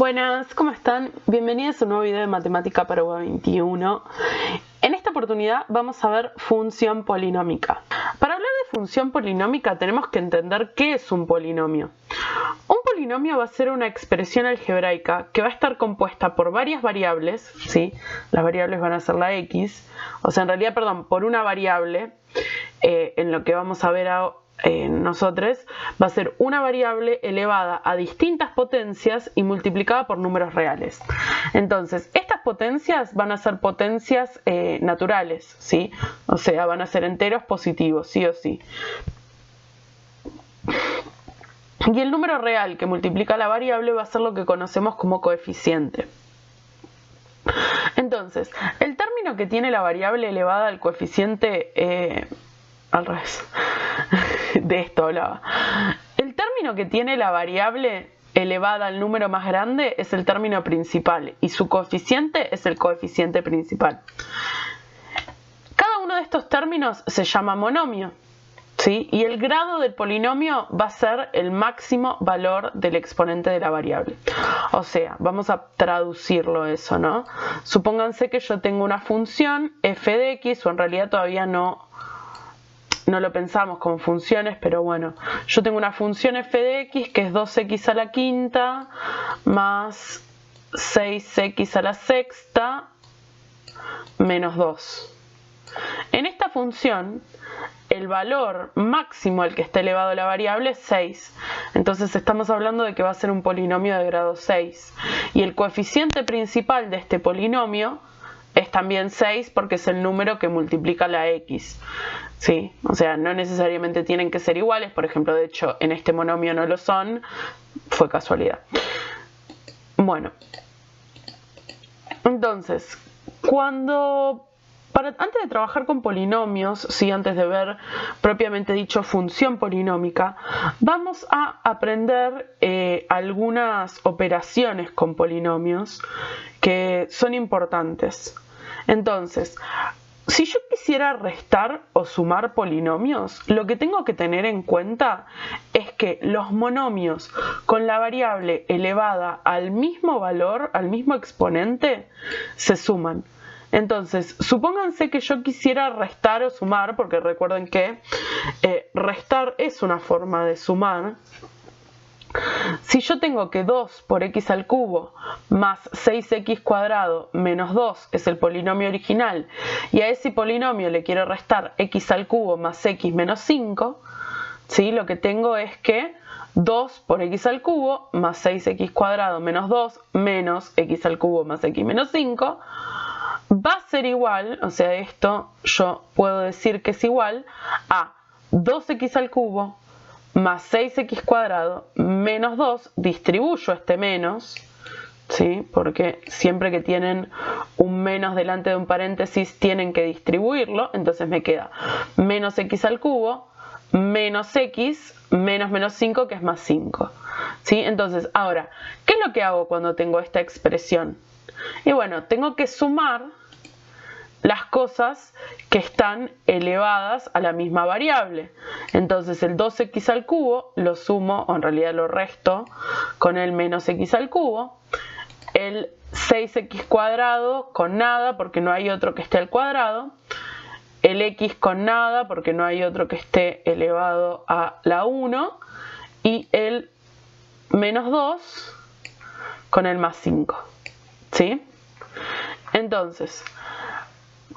Buenas, ¿cómo están? Bienvenidos a un nuevo video de Matemática para UA21. En esta oportunidad vamos a ver función polinómica. Para hablar de función polinómica tenemos que entender qué es un polinomio. Un polinomio va a ser una expresión algebraica que va a estar compuesta por varias variables, ¿sí? Las variables van a ser la x, o sea, en realidad, por una variable, en lo que vamos a ver nosotros, va a ser una variable elevada a distintas potencias y multiplicada por números reales. Entonces, estas potencias van a ser potencias naturales, ¿sí? O sea, van a ser enteros positivos, sí o sí. Y el número real que multiplica la variable va a ser lo que conocemos como coeficiente. Entonces, el término que tiene la variable elevada al coeficiente, al revés, de esto hablaba. El término que tiene la variable elevada al número más grande es el término principal y su coeficiente es el coeficiente principal. Cada uno de estos términos se llama monomio, ¿sí? Y el grado del polinomio va a ser el máximo valor del exponente de la variable. O sea, vamos a traducirlo eso, ¿no? Supónganse que yo tengo una función f de x, o en realidad todavía no lo pensamos como funciones, pero bueno, yo tengo una función f de x que es 2x a la quinta más 6x a la sexta menos 2. En esta función, el valor máximo al que está elevado la variable es 6. Entonces estamos hablando de que va a ser un polinomio de grado 6. Y el coeficiente principal de este polinomio es también 6 porque es el número que multiplica la x. ¿Sí? O sea, no necesariamente tienen que ser iguales. Por ejemplo, de hecho, en este monomio no lo son. Fue casualidad. Bueno. Entonces, antes de trabajar con polinomios, ¿sí? Antes de ver propiamente dicho función polinómica, vamos a aprender algunas operaciones con polinomios que son importantes. Entonces, si yo quisiera restar o sumar polinomios, lo que tengo que tener en cuenta es que los monomios con la variable elevada al mismo valor, al mismo exponente, se suman. Entonces, supónganse que yo quisiera restar o sumar, porque recuerden que restar es una forma de sumar. Si yo tengo que 2 por x al cubo más 6x cuadrado menos 2 es el polinomio original y a ese polinomio le quiero restar x al cubo más x menos 5, ¿sí? Lo que tengo es que 2 por x al cubo más 6x cuadrado menos 2 menos x al cubo más x menos 5 va a ser igual, o sea, esto yo puedo decir que es igual a 2x al cubo más 6x cuadrado menos 2, distribuyo este menos, ¿sí? Porque siempre que tienen un menos delante de un paréntesis tienen que distribuirlo, entonces me queda menos x al cubo menos x menos menos 5 que es más 5, ¿sí? Entonces, ahora, ¿qué es lo que hago cuando tengo esta expresión? Y bueno, tengo que sumar las cosas que están elevadas a la misma variable. Entonces el 2x al cubo lo sumo, o en realidad lo resto, con el menos x al cubo. El 6x cuadrado con nada, porque no hay otro que esté al cuadrado. El x con nada, porque no hay otro que esté elevado a la 1. Y el menos 2 con el más 5. ¿Sí? Entonces,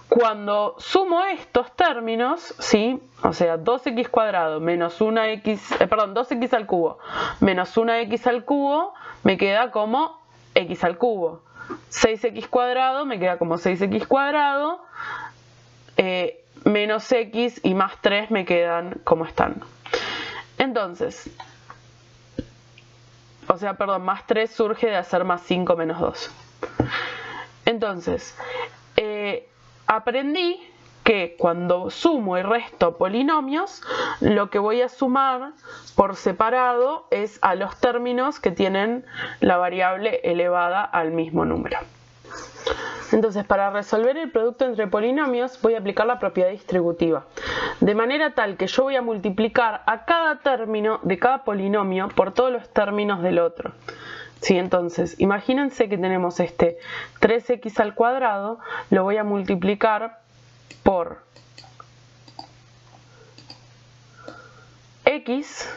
cuando sumo estos términos, ¿sí? O sea, 2x cuadrado menos 2x al cubo menos 1x al cubo me queda como x al cubo. 6x cuadrado me queda como 6x cuadrado. Menos x y más 3 me quedan como están. Entonces, más 3 surge de hacer más 5 menos 2. Entonces, aprendí que cuando sumo y resto polinomios, lo que voy a sumar por separado es a los términos que tienen la variable elevada al mismo número. Entonces, para resolver el producto entre polinomios, voy a aplicar la propiedad distributiva, de manera tal que yo voy a multiplicar a cada término de cada polinomio por todos los términos del otro. ¿Sí? Entonces, imagínense que tenemos este 3x al cuadrado, lo voy a multiplicar por x,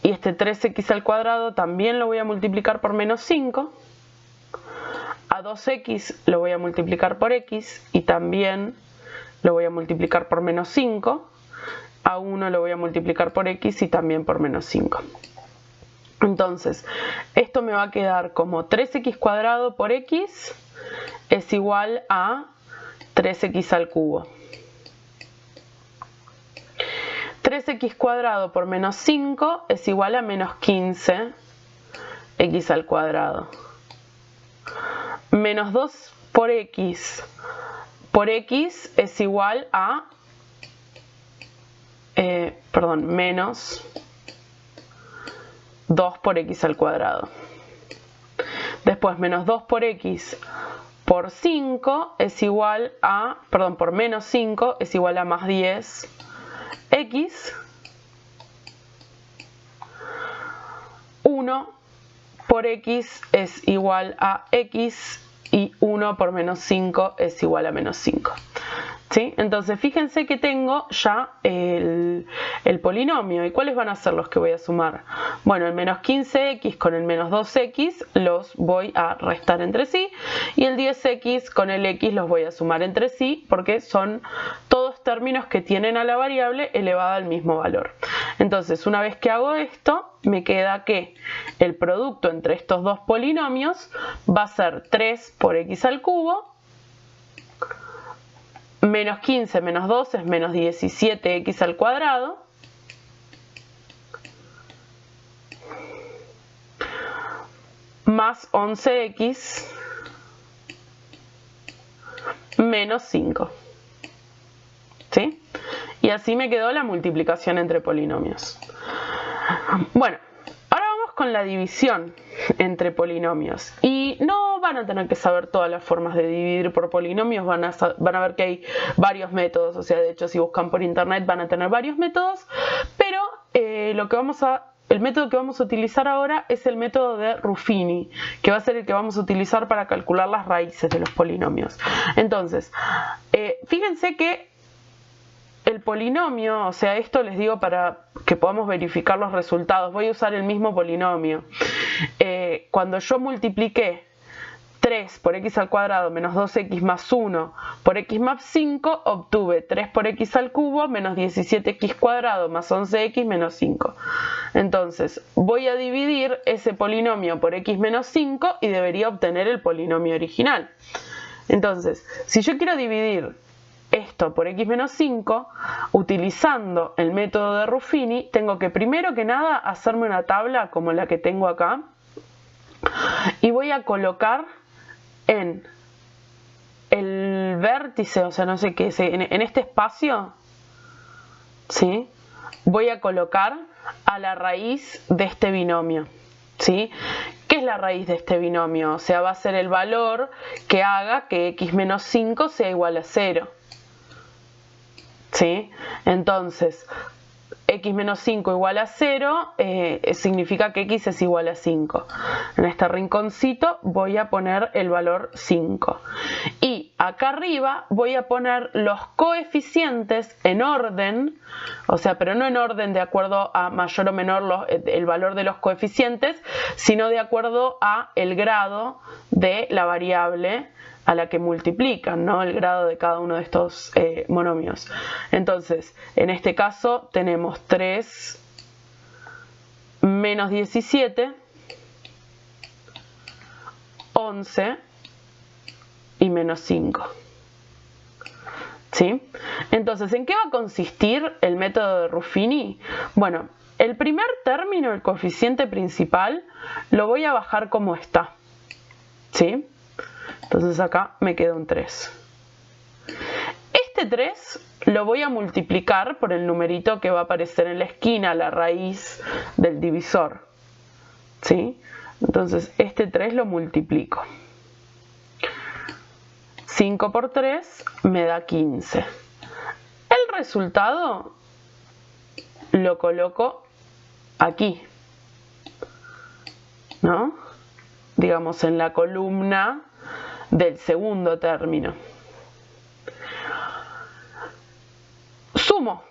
y este 3x al cuadrado también lo voy a multiplicar por menos 5, a 2x lo voy a multiplicar por x y también lo voy a multiplicar por menos 5, a 1 lo voy a multiplicar por x y también por menos 5. Entonces, esto me va a quedar como 3x cuadrado por x es igual a 3x al cubo. 3x cuadrado por menos 5 es igual a menos 15x al cuadrado. Menos 2 por x es igual a, menos 2 por x al cuadrado. Después, menos 2 por x por 5 es igual a, por menos 5 es igual a más 10 x. 1 por x es igual a x y 1 por menos 5 es igual a menos 5. ¿Sí? Entonces fíjense que tengo ya el polinomio. ¿Y cuáles van a ser los que voy a sumar? Bueno, el menos 15x con el menos 2x los voy a restar entre sí, y el 10x con el x los voy a sumar entre sí, porque son todos términos que tienen a la variable elevada al mismo valor. Entonces, una vez que hago esto, me queda que el producto entre estos dos polinomios va a ser 3 por x al cubo, menos 15 menos 2 es menos 17x al cuadrado, más 11x menos 5. ¿Sí? Y así me quedó la multiplicación entre polinomios. Bueno, ahora vamos con la división entre polinomios. Y no van a tener que saber todas las formas de dividir por polinomios, van a ver que hay varios métodos. O sea, de hecho, si buscan por internet van a tener varios métodos, pero el método que vamos a utilizar ahora es el método de Ruffini, que va a ser el que vamos a utilizar para calcular las raíces de los polinomios. Entonces, fíjense que el polinomio, o sea, esto les digo para que podamos verificar los resultados. Voy a usar el mismo polinomio. Cuando yo multipliqué 3 por x al cuadrado menos 2x más 1 por x más 5, obtuve 3 por x al cubo menos 17x cuadrado más 11x menos 5. Entonces, voy a dividir ese polinomio por x menos 5 y debería obtener el polinomio original. Entonces, si yo quiero dividir esto por x menos 5, utilizando el método de Ruffini, tengo que primero que nada hacerme una tabla como la que tengo acá, y voy a colocar en el vértice, o sea, no sé qué es, en este espacio, ¿sí? Voy a colocar a la raíz de este binomio, ¿sí? ¿Qué es la raíz de este binomio? O sea, va a ser el valor que haga que x menos 5 sea igual a 0. ¿Sí? Entonces, x menos 5 igual a 0 significa que x es igual a 5. En este rinconcito voy a poner el valor 5. Y acá arriba voy a poner los coeficientes en orden, o sea, pero no en orden de acuerdo a mayor o menor el valor de los coeficientes, sino de acuerdo a el grado de la variable a la que multiplican, ¿no? El grado de cada uno de estos monomios. Entonces, en este caso tenemos 3 menos 17, 11 y menos 5. ¿Sí? Entonces, ¿en qué va a consistir el método de Ruffini? Bueno, el primer término, el coeficiente principal, lo voy a bajar como está. ¿Sí? Entonces acá me queda un 3. Este 3 lo voy a multiplicar por el numerito que va a aparecer en la esquina, la raíz del divisor. ¿Sí? Entonces este 3 lo multiplico. 5 por 3 me da 15. El resultado lo coloco aquí. ¿no? Digamos en la columna del segundo término. Sumo.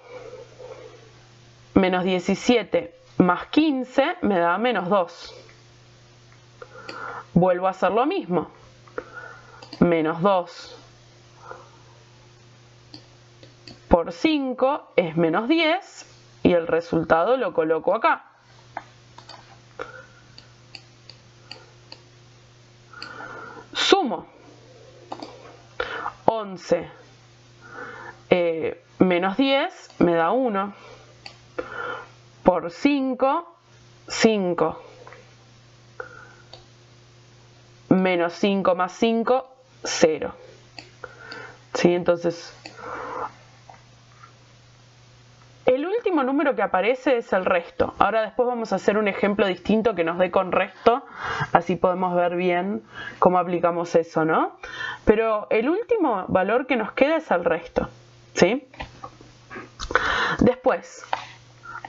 Menos 17 más 15 me da menos 2. Vuelvo a hacer lo mismo. Menos 2 por 5 es menos 10 y el resultado lo coloco acá. Sumo. 11 menos 10 me da 1. Por 5, 5. Menos 5 más 5, 0. ¿Sí? Entonces, el último número que aparece es el resto. Ahora después vamos a hacer un ejemplo distinto que nos dé con resto, así podemos ver bien cómo aplicamos eso, ¿no? Pero el último valor que nos queda es el resto, ¿sí? Después,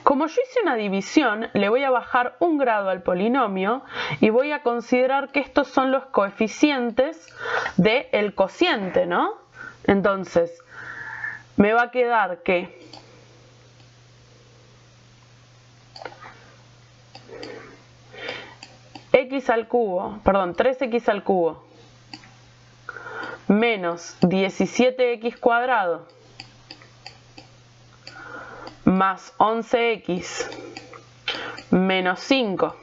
como yo hice una división, le voy a bajar un grado al polinomio y voy a considerar que estos son los coeficientes del cociente, ¿no? Entonces, me va a quedar que x al cubo, perdón, 3x al cubo menos 17x cuadrado más 11x menos 5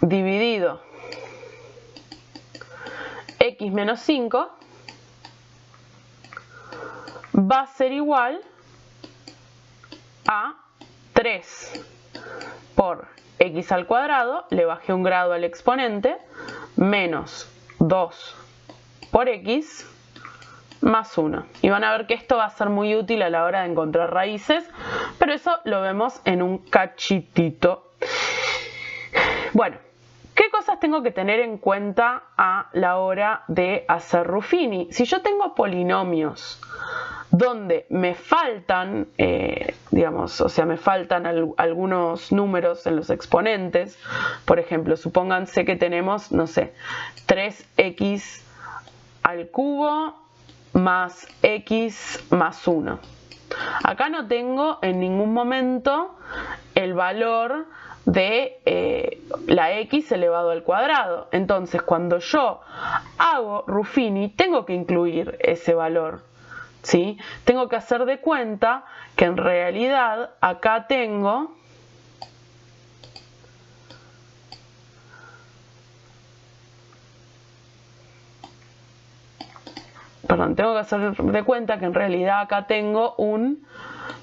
dividido x menos 5 va a ser igual a 3 por x al cuadrado, le bajé un grado al exponente, menos 2 por x más 1. Y van a ver que esto va a ser muy útil a la hora de encontrar raíces, pero eso lo vemos en un cachitito. Bueno, ¿qué cosas tengo que tener en cuenta a la hora de hacer Ruffini? Si yo tengo polinomios donde me faltan, digamos, o sea, me faltan algunos números en los exponentes, por ejemplo, supónganse que tenemos, no sé, 3x al cubo más x más 1. Acá no tengo en ningún momento el valor de la x elevado al cuadrado. Entonces, cuando yo hago Ruffini, tengo que incluir ese valor, ¿sí? Tengo que hacer de cuenta que en realidad acá tengo tengo que hacer de cuenta que en realidad acá tengo un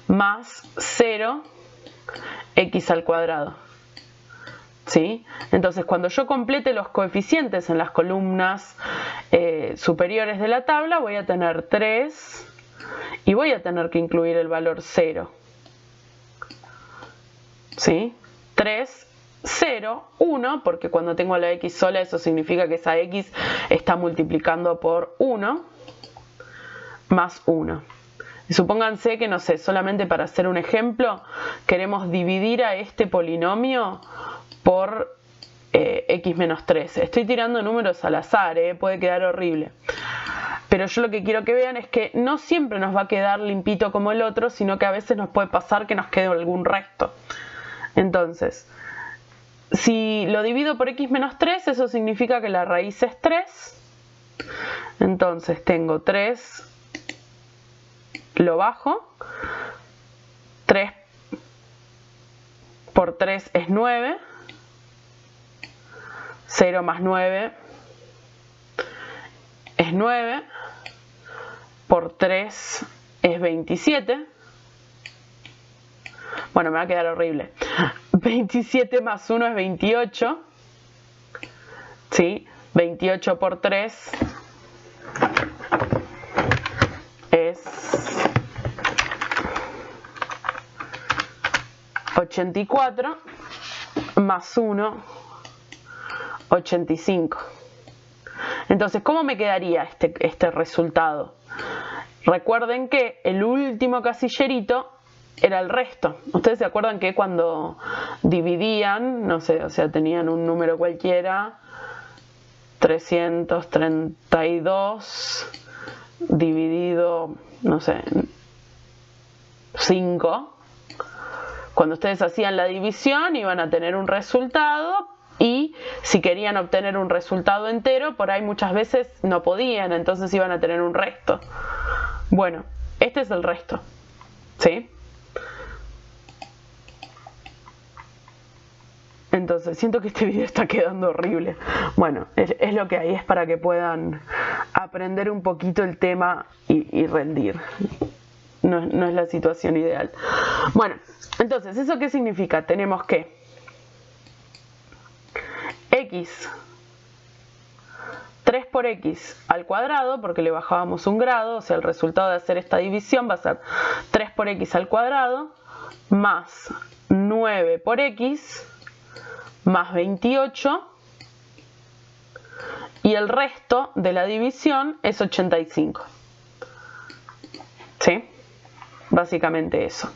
más 0 x al cuadrado, ¿sí? Entonces, cuando yo complete los coeficientes en las columnas superiores de la tabla, voy a tener 3 y voy a tener que incluir el valor 0, ¿sí? 3, 0, 1, porque cuando tengo la x sola, eso significa que esa x está multiplicando por 1, más 1. Y supónganse que, no sé, solamente para hacer un ejemplo, queremos dividir a este polinomio por x menos 13. Estoy tirando números al azar, puede quedar horrible. Pero yo lo que quiero que vean es que no siempre nos va a quedar limpito como el otro, sino que a veces nos puede pasar que nos quede algún resto. Entonces, si lo divido por x menos 3, eso significa que la raíz es 3. Entonces tengo 3, lo bajo, 3 por 3 es 9, 0 más 9 es 9, por 3 es 27, bueno, me va a quedar horrible, 27 más 1 es 28, ¿sí? 28 por 3 es 84, más 1, 85. Entonces, ¿cómo me quedaría este resultado? Recuerden que el último casillerito era el resto. Ustedes se acuerdan que cuando dividían, no sé, o sea, tenían un número cualquiera, 332 dividido, no sé, 5. Cuando ustedes hacían la división iban a tener un resultado y si querían obtener un resultado entero, por ahí muchas veces no podían, entonces iban a tener un resto. Bueno, este es el resto, ¿sí? Entonces, siento que este video está quedando horrible. Bueno, es lo que hay, es para que puedan aprender un poquito el tema y rendir. No es la situación ideal. Bueno, entonces, ¿eso qué significa? Tenemos que x, 3 por x al cuadrado, porque le bajábamos un grado, o sea, el resultado de hacer esta división va a ser 3 por x al cuadrado, más 9 por x, más 28, y el resto de la división es 85. ¿Sí? Básicamente eso.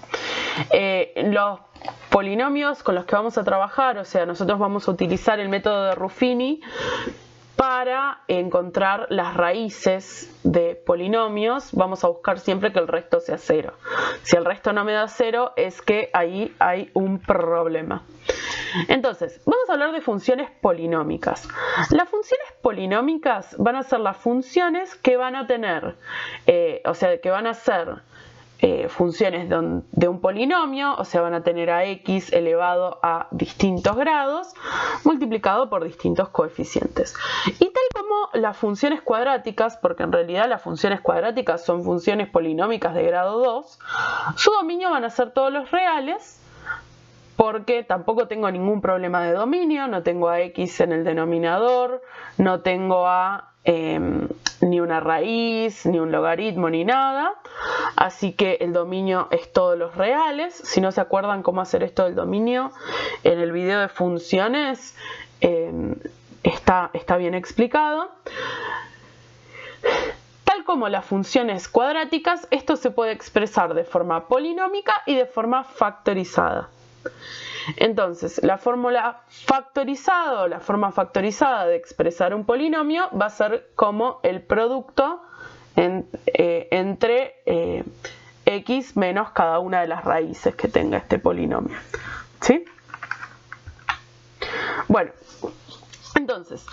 Los polinomios con los que vamos a trabajar, o sea, nosotros vamos a utilizar el método de Ruffini para encontrar las raíces de polinomios. Vamos a buscar siempre que el resto sea 0. Si el resto no me da 0, es que ahí hay un problema. Entonces, vamos a hablar de funciones polinómicas. Las funciones polinómicas van a ser las funciones que van a tener, o sea, que van a ser funciones de un polinomio, o sea, van a tener a x elevado a distintos grados multiplicado por distintos coeficientes. Y tal como las funciones cuadráticas, porque en realidad las funciones cuadráticas son funciones polinómicas de grado 2, su dominio van a ser todos los reales, porque tampoco tengo ningún problema de dominio, no tengo a x en el denominador, no tengo ni una raíz, ni un logaritmo, ni nada. Así que el dominio es todos los reales. Si no se acuerdan cómo hacer esto del dominio, en el video de funciones está bien explicado. Tal como las funciones cuadráticas, esto se puede expresar de forma polinómica y de forma factorizada. Entonces, la fórmula factorizada o la forma factorizada de expresar un polinomio va a ser como el producto entre x menos cada una de las raíces que tenga este polinomio. ¿Sí? Bueno, entonces,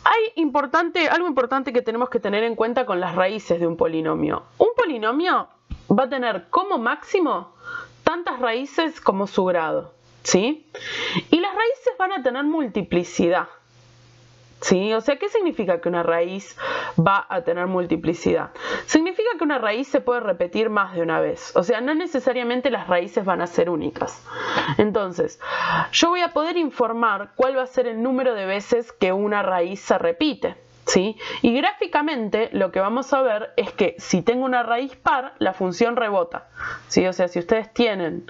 algo importante que tenemos que tener en cuenta con las raíces de un polinomio. Un polinomio va a tener como máximo tantas raíces como su grado, ¿sí? Y las raíces van a tener multiplicidad, ¿sí? O sea, ¿qué significa que una raíz va a tener multiplicidad? Significa que una raíz se puede repetir más de una vez, o sea, no necesariamente las raíces van a ser únicas. Entonces, yo voy a poder informar cuál va a ser el número de veces que una raíz se repite, ¿sí? Y gráficamente lo que vamos a ver es que si tengo una raíz par, la función rebota, ¿sí? O sea, si ustedes tienen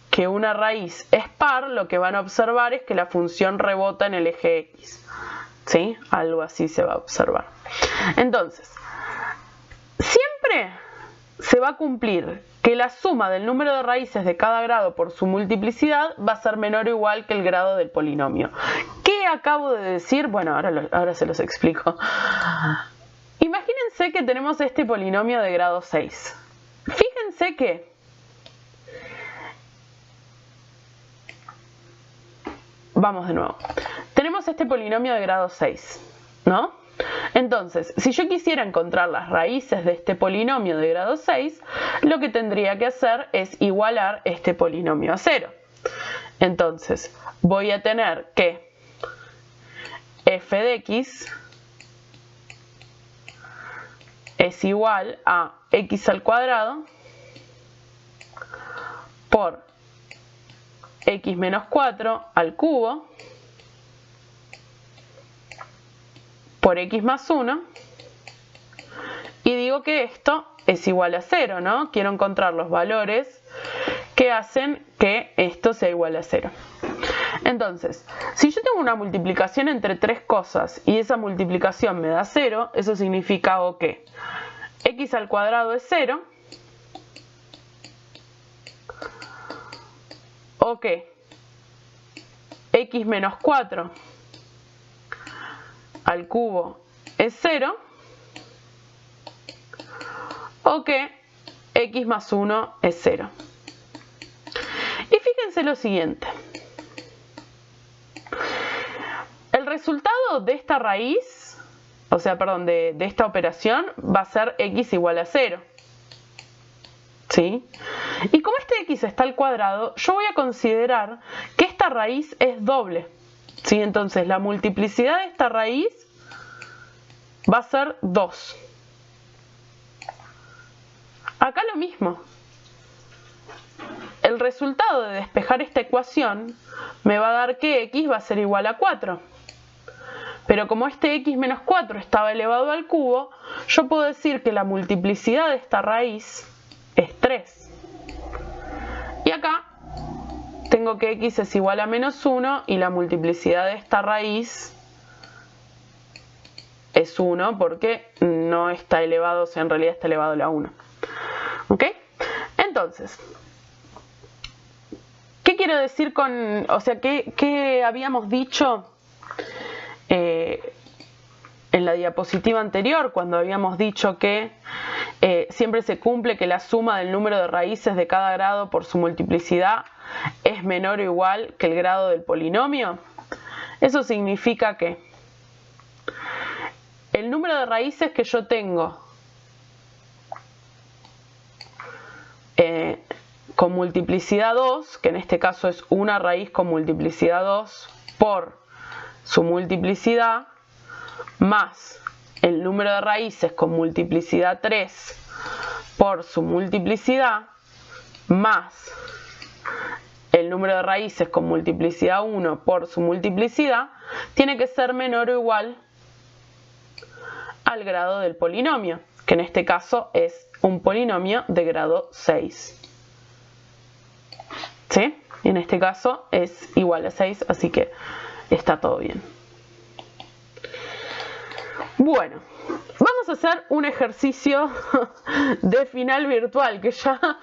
que una raíz es par, lo que van a observar es que la función rebota en el eje X, ¿sí? Algo así se va a observar. Entonces, siempre se va a cumplir que la suma del número de raíces de cada grado por su multiplicidad va a ser menor o igual que el grado del polinomio. ¿Qué acabo de decir? Bueno, ahora se los explico. Imagínense que tenemos este polinomio de grado 6. Fíjense que vamos de nuevo. Tenemos este polinomio de grado 6, ¿no? Entonces, si yo quisiera encontrar las raíces de este polinomio de grado 6, lo que tendría que hacer es igualar este polinomio a 0. Entonces, voy a tener que f de x es igual a x al cuadrado por x menos 4 al cubo por x más 1, y digo que esto es igual a 0, ¿no? Quiero encontrar los valores que hacen que esto sea igual a 0. Entonces, si yo tengo una multiplicación entre tres cosas y esa multiplicación me da 0, eso significa o que x al cuadrado es 0, o que x menos 4 al cubo es 0, o que x más 1 es 0. Y fíjense lo siguiente. El resultado de esta raíz, o sea, perdón, de esta operación va a ser x igual a 0. ¿Sí? Y como este x está al cuadrado, yo voy a considerar que esta raíz es doble. ¿Sí? Entonces la multiplicidad de esta raíz va a ser 2. Acá lo mismo. El resultado de despejar esta ecuación me va a dar que x va a ser igual a 4. Pero como este x menos 4 estaba elevado al cubo, yo puedo decir que la multiplicidad de esta raíz es 3. Y acá tengo que x es igual a menos 1 y la multiplicidad de esta raíz es 1 porque no está elevado, o sea, en realidad está elevado a la 1. ¿Ok? Entonces, ¿qué quiero decir con, o sea, qué habíamos dicho en la diapositiva anterior, cuando habíamos dicho que siempre se cumple que la suma del número de raíces de cada grado por su multiplicidad es menor o igual que el grado del polinomio? Eso significa que el número de raíces que yo tengo con multiplicidad 2, que en este caso es una raíz con multiplicidad 2 por su multiplicidad, más el número de raíces con multiplicidad 3 por su multiplicidad, más el número de raíces con multiplicidad 1 por su multiplicidad, tiene que ser menor o igual al grado del polinomio, que en este caso es un polinomio de grado 6. ¿Sí? Y en este caso es igual a 6, así que está todo bien. Bueno, vamos a hacer un ejercicio de final virtual, que ya...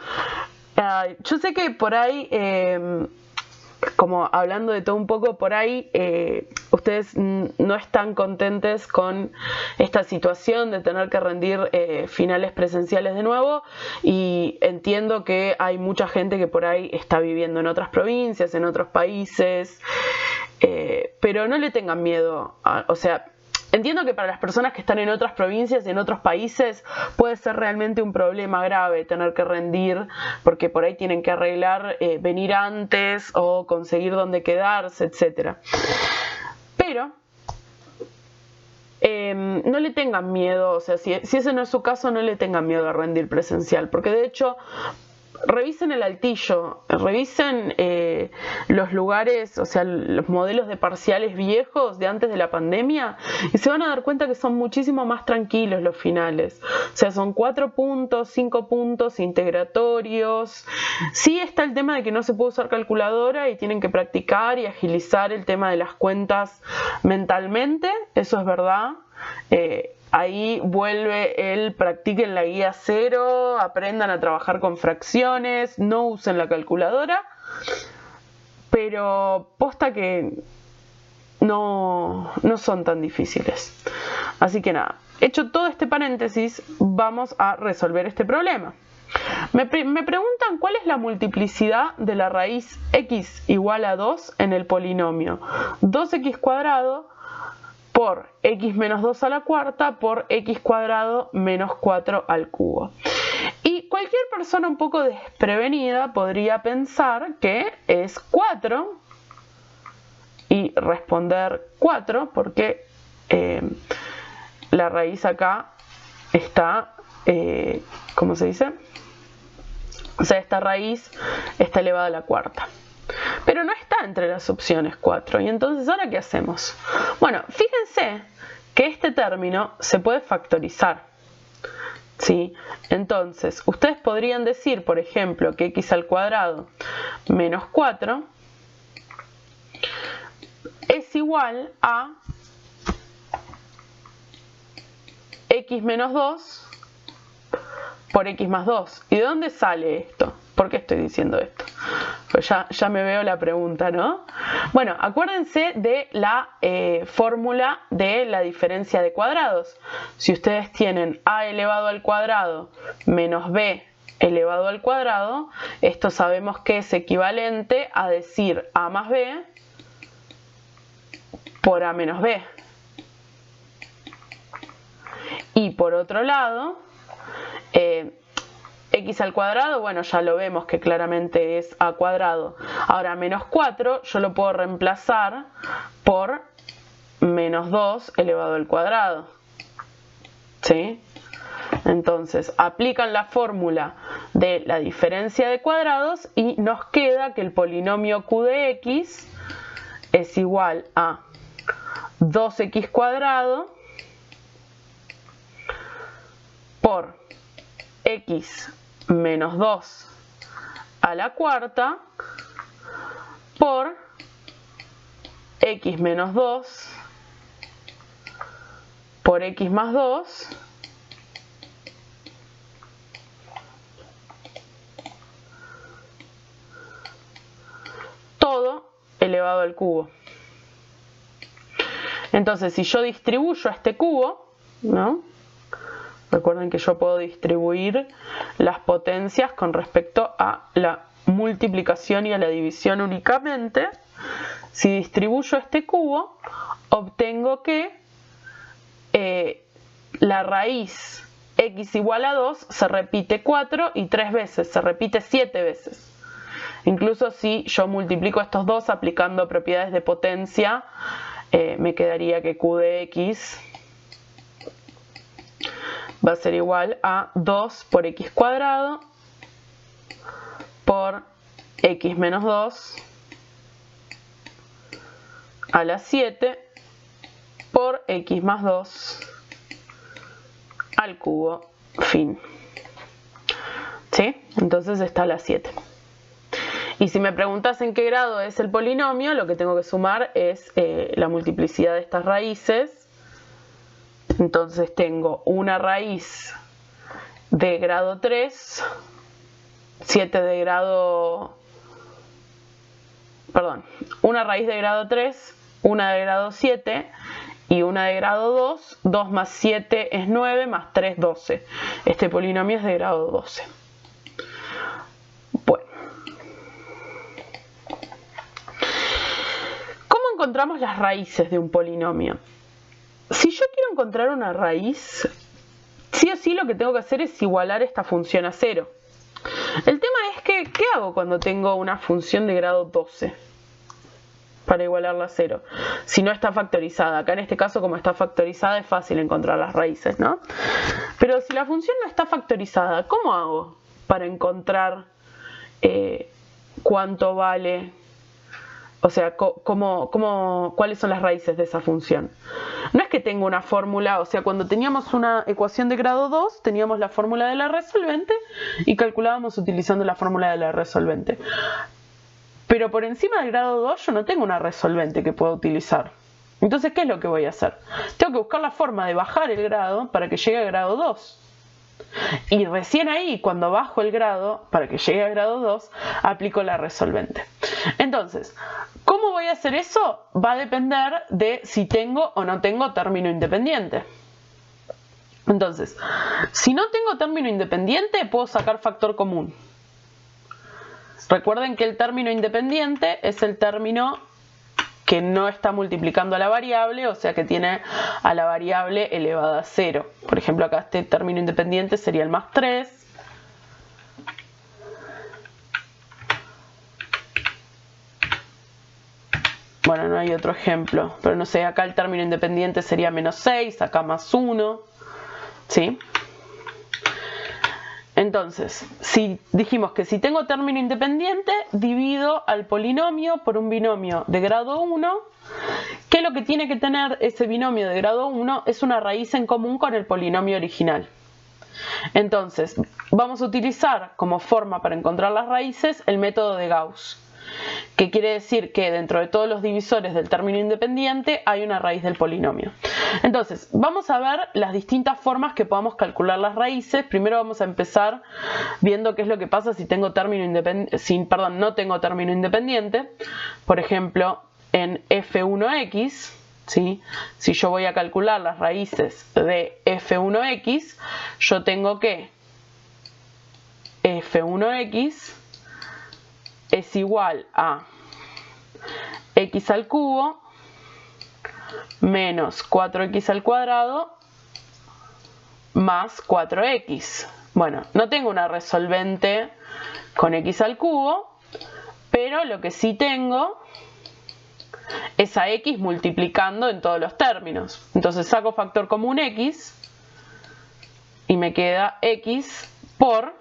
yo sé que por ahí, como hablando de todo un poco, por ahí ustedes no están contentes con esta situación de tener que rendir finales presenciales de nuevo, y entiendo que hay mucha gente que por ahí está viviendo en otras provincias, en otros países, pero no le tengan miedo, o sea... Entiendo que para las personas que están en otras provincias y en otros países puede ser realmente un problema grave tener que rendir, porque por ahí tienen que arreglar venir antes o conseguir dónde quedarse, etc. Pero no le tengan miedo, o sea, si ese no es su caso, no le tengan miedo a rendir presencial, porque de hecho... Revisen el altillo, revisen los lugares, o sea, los modelos de parciales viejos de antes de la pandemia, y se van a dar cuenta que son muchísimo más tranquilos los finales. O sea, son 4 puntos, 5 puntos integratorios. Sí está el tema de que no se puede usar calculadora y tienen que practicar y agilizar el tema de las cuentas mentalmente, eso es verdad. Ahí vuelve el practiquen la guía 0, aprendan a trabajar con fracciones, no usen la calculadora, pero posta que no son tan difíciles. Así que nada, hecho todo este paréntesis, vamos a resolver este problema. Me preguntan cuál es la multiplicidad de la raíz x igual a 2 en el polinomio 2x cuadrado por x menos 2 a la cuarta por x cuadrado menos 4 al cubo. Y cualquier persona un poco desprevenida podría pensar que es 4 y responder 4 porque la raíz acá está, ¿cómo se dice? O sea, esta raíz está elevada a la cuarta. Pero no está entre las opciones 4. Y entonces, ¿ahora qué hacemos? Bueno, fíjense que este término se puede factorizar. ¿Sí? Entonces, ustedes podrían decir, por ejemplo, que x al cuadrado menos 4 es igual a x menos 2 por x más 2. ¿Y de dónde sale esto? ¿Por qué estoy diciendo esto? Pues ya me veo la pregunta, ¿no? Bueno, acuérdense de la fórmula de la diferencia de cuadrados. Si ustedes tienen a elevado al cuadrado menos b elevado al cuadrado, esto sabemos que es equivalente a decir a más b por a menos b. Y por otro lado, x al cuadrado, bueno, ya lo vemos que claramente es a cuadrado. Ahora, menos 4 yo lo puedo reemplazar por menos 2 elevado al cuadrado. ¿Sí? Entonces, aplican la fórmula de la diferencia de cuadrados y nos queda que el polinomio q de x es igual a 2x cuadrado por x menos 2 a la cuarta por x menos 2 por x más 2 todo elevado al cubo. Entonces, si yo distribuyo a este cubo, ¿no? Recuerden que yo puedo distribuir las potencias con respecto a la multiplicación y a la división únicamente. Si distribuyo este cubo, obtengo que la raíz x igual a 2 se repite 4 y 3 veces, se repite 7 veces. Incluso si yo multiplico estos dos aplicando propiedades de potencia, me quedaría que q de x va a ser igual a 2 por x cuadrado por x menos 2 a la 7 por x más 2 al cubo, fin. ¿Sí? Entonces está la 7. Y si me preguntas en qué grado es el polinomio, lo que tengo que sumar es la multiplicidad de estas raíces. Entonces tengo una raíz de grado 3, 7 de grado... Perdón, una raíz de grado 3, una de grado 7 y una de grado 2. 2 más 7 es 9, más 3, 12. Este polinomio es de grado 12. Bueno. ¿Cómo encontramos las raíces de un polinomio? Si yo quiero encontrar una raíz, sí o sí lo que tengo que hacer es igualar esta función a 0. El tema es que, ¿qué hago cuando tengo una función de grado 12? Para igualarla a 0. Si no está factorizada. Acá en este caso, como está factorizada, es fácil encontrar las raíces, ¿no? Pero si la función no está factorizada, ¿cómo hago para encontrar cuánto vale? O sea, ¿cuáles son las raíces de esa función? No es que tenga una fórmula, o sea, cuando teníamos una ecuación de grado 2, teníamos la fórmula de la resolvente y calculábamos utilizando la fórmula de la resolvente. Pero por encima del grado 2 yo no tengo una resolvente que pueda utilizar. Entonces, ¿qué es lo que voy a hacer? Tengo que buscar la forma de bajar el grado para que llegue al grado 2. Y recién ahí, cuando bajo el grado, para que llegue al grado 2, aplico la resolvente. Entonces, ¿cómo voy a hacer eso? Va a depender de si tengo o no tengo término independiente. Entonces, si no tengo término independiente, puedo sacar factor común. Recuerden que el término independiente es el término que no está multiplicando a la variable, o sea que tiene a la variable elevada a 0. Por ejemplo, acá este término independiente sería el más 3. Bueno, no hay otro ejemplo, pero no sé, acá el término independiente sería menos 6, acá más 1, ¿sí? Entonces, si dijimos que si tengo término independiente, divido al polinomio por un binomio de grado 1, que lo que tiene que tener ese binomio de grado 1 es una raíz en común con el polinomio original. Entonces, vamos a utilizar como forma para encontrar las raíces el método de Gauss. que quiere decir que dentro de todos los divisores del término independiente hay una raíz del polinomio. Entonces, vamos a ver las distintas formas que podamos calcular las raíces. Primero vamos a empezar viendo qué es lo que pasa si tengo término independiente, no tengo término independiente. Por ejemplo, en f1x, ¿sí? Si yo voy a calcular las raíces de f1x, yo tengo que f1x es igual a x al cubo menos 4x al cuadrado más 4x. Bueno, no tengo una resolvente con x al cubo, pero lo que sí tengo es a x multiplicando en todos los términos. Entonces saco factor común x y me queda x por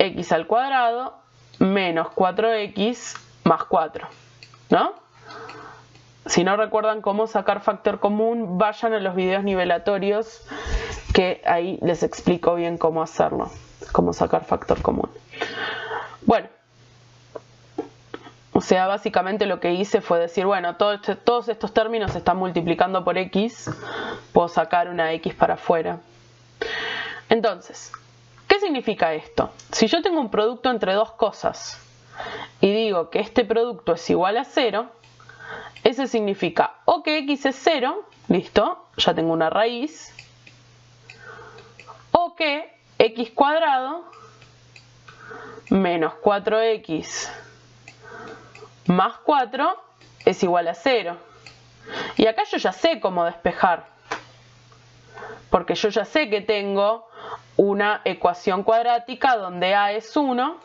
x al cuadrado menos 4x más 4, ¿no? Si no recuerdan cómo sacar factor común, vayan a los videos nivelatorios que ahí les explico bien cómo hacerlo, cómo sacar factor común. Bueno, o sea, básicamente lo que hice fue decir, bueno, todos estos términos se están multiplicando por x, puedo sacar una x para afuera. Entonces, ¿qué significa esto? Si yo tengo un producto entre dos cosas y digo que este producto es igual a 0, eso significa o que x es 0, listo, ya tengo una raíz, o que x cuadrado menos 4x más 4 es igual a 0. Y acá yo ya sé cómo despejar, porque yo ya sé que tengo una ecuación cuadrática donde a es 1,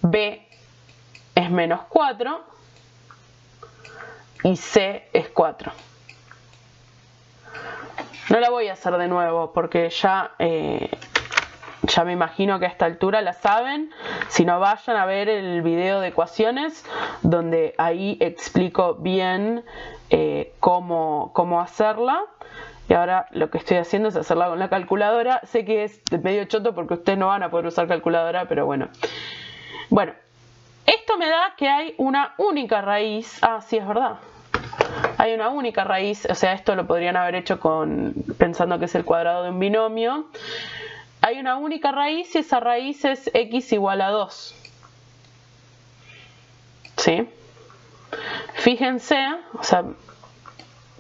b es menos 4 y c es 4. No la voy a hacer de nuevo porque ya me imagino que a esta altura la saben. Si no, vayan a ver el video de ecuaciones donde ahí explico bien cómo hacerla. Y ahora lo que estoy haciendo es hacerla con la calculadora. Sé que es medio choto porque ustedes no van a poder usar calculadora, pero bueno. Bueno, esto me da que hay una única raíz. Ah, sí, es verdad. Hay una única raíz, o sea, esto lo podrían haber hecho pensando que es el cuadrado de un binomio. Hay una única raíz y esa raíz es x igual a 2. ¿Sí? Fíjense, o sea,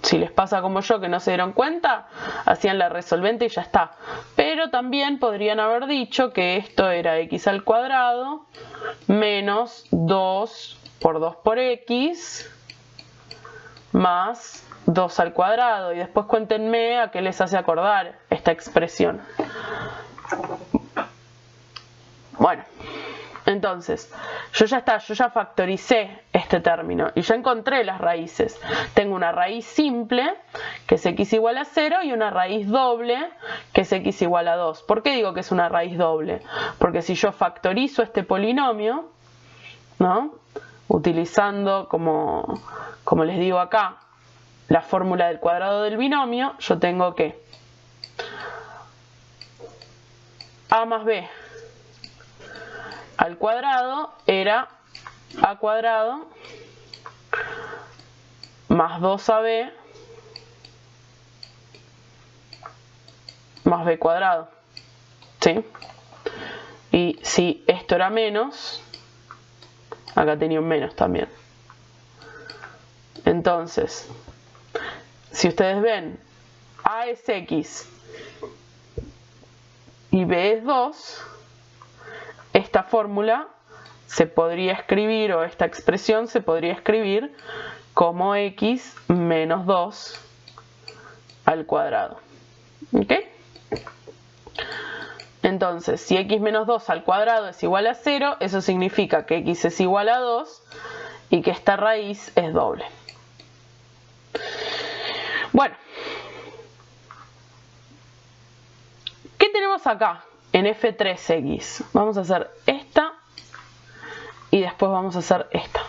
si les pasa como yo que no se dieron cuenta, hacían la resolvente y ya está. Pero también podrían haber dicho que esto era x al cuadrado menos 2 por 2 por x más 2 al cuadrado. Y después cuéntenme a qué les hace acordar esta expresión. Bueno, entonces, yo ya factoricé este término y ya encontré las raíces. Tengo una raíz simple, que es x igual a 0, y una raíz doble, que es x igual a 2. ¿Por qué digo que es una raíz doble? Porque si yo factorizo este polinomio, ¿no? Utilizando, como les digo acá, la fórmula del cuadrado del binomio, yo tengo que a más b al cuadrado era a cuadrado más 2ab más b cuadrado. ¿Sí? Y si esto era menos, acá tenía un menos también. Entonces, si ustedes ven, a es x y b es 2, esta fórmula se podría escribir, o esta expresión se podría escribir como x menos 2 al cuadrado. ¿Ok? Entonces, si x menos 2 al cuadrado es igual a 0, eso significa que x es igual a 2 y que esta raíz es doble. Bueno, ¿qué tenemos acá en f3x? Vamos a hacer esta y después vamos a hacer esta.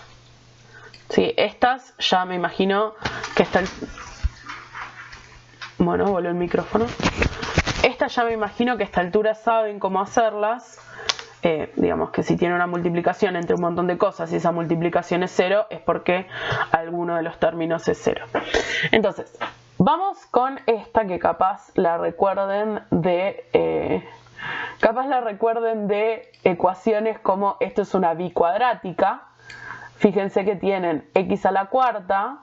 Sí, estas ya me imagino que están... Bueno, volvió el micrófono. Estas ya me imagino que a esta altura saben cómo hacerlas. digamos que si tiene una multiplicación entre un montón de cosas y esa multiplicación es 0, es porque alguno de los términos es 0. Entonces, vamos con esta que capaz la recuerden de ecuaciones como esto es una bicuadrática. Fíjense que tienen x a la cuarta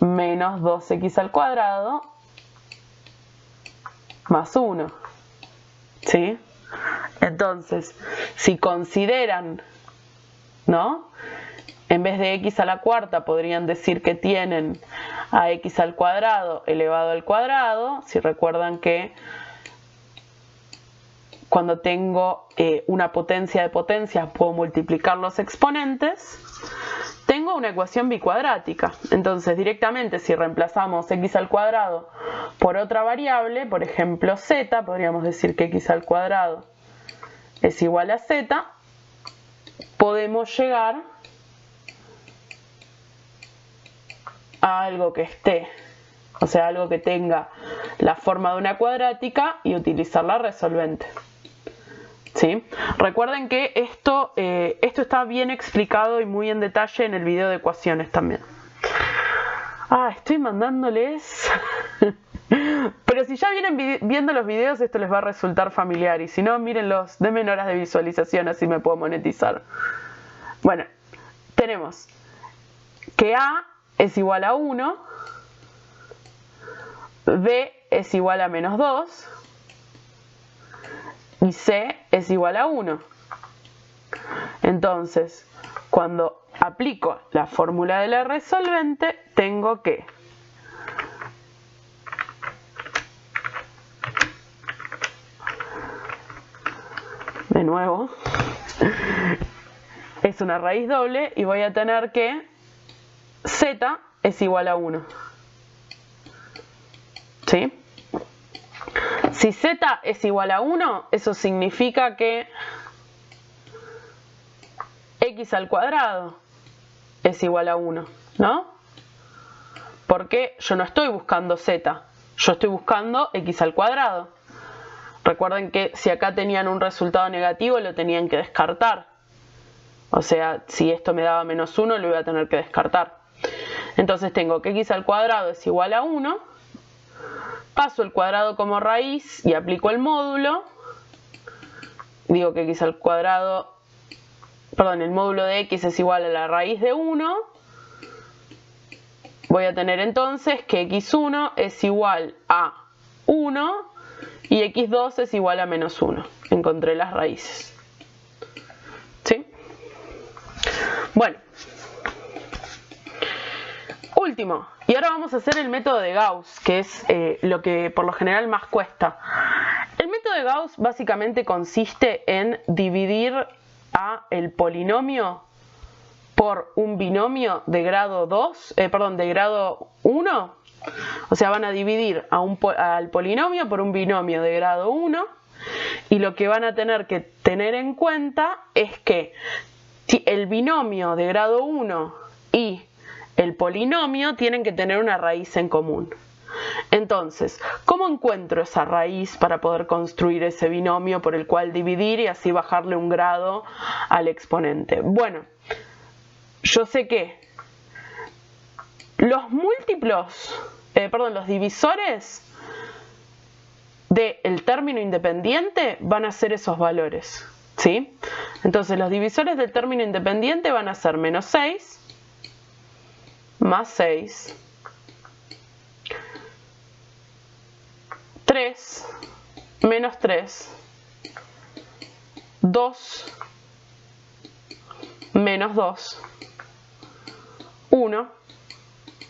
menos 2x al cuadrado más 1. ¿Sí? Entonces, si consideran, ¿no? En vez de x a la cuarta podrían decir que tienen a x al cuadrado elevado al cuadrado. Si recuerdan que cuando tengo una potencia de potencias puedo multiplicar los exponentes. Tengo una ecuación bicuadrática. Entonces directamente si reemplazamos x al cuadrado por otra variable, por ejemplo z, podríamos decir que x al cuadrado es igual a z, podemos llegar a algo que esté, o sea, algo que tenga la forma de una cuadrática y utilizar la resolvente. ¿Sí? Recuerden que esto está bien explicado y muy en detalle en el video de ecuaciones también. Estoy mandándoles... Pero si ya vienen viendo los videos, esto les va a resultar familiar. Y si no, mírenlos, denme horas de visualización, así me puedo monetizar. Bueno, tenemos que A es igual a 1, B es igual a menos 2, y C es igual a 1. Entonces, cuando aplico la fórmula de la resolvente, tengo que de nuevo es una raíz doble y voy a tener que Z es igual a 1. ¿Sí? Si Z es igual a 1, eso significa que x al cuadrado es igual a 1, ¿no? Porque yo no estoy buscando Z, yo estoy buscando x al cuadrado. Recuerden que si acá tenían un resultado negativo, lo tenían que descartar. O sea, si esto me daba menos 1, lo iba a tener que descartar. Entonces tengo que x al cuadrado es igual a 1. Paso el cuadrado como raíz y aplico el módulo. Digo que x al cuadrado, perdón, el módulo de x es igual a la raíz de 1. Voy a tener entonces que x1 es igual a 1 y x2 es igual a menos 1. Encontré las raíces. ¿Sí? Bueno. Último. Y ahora vamos a hacer el método de Gauss, que es lo que por lo general más cuesta. El método de Gauss básicamente consiste en dividir a el polinomio por un binomio de grado 2, de grado 1. O sea, van a dividir al polinomio por un binomio de grado 1. Y lo que van a tener que tener en cuenta es que si el binomio de grado 1 y el polinomio tienen que tener una raíz en común. Entonces, ¿cómo encuentro esa raíz para poder construir ese binomio por el cual dividir y así bajarle un grado al exponente? Bueno, yo sé que los divisores del término independiente van a ser esos valores, ¿sí? Entonces, los divisores del término independiente van a ser menos 6, más 6, 3, menos 3, 2, menos 2, 1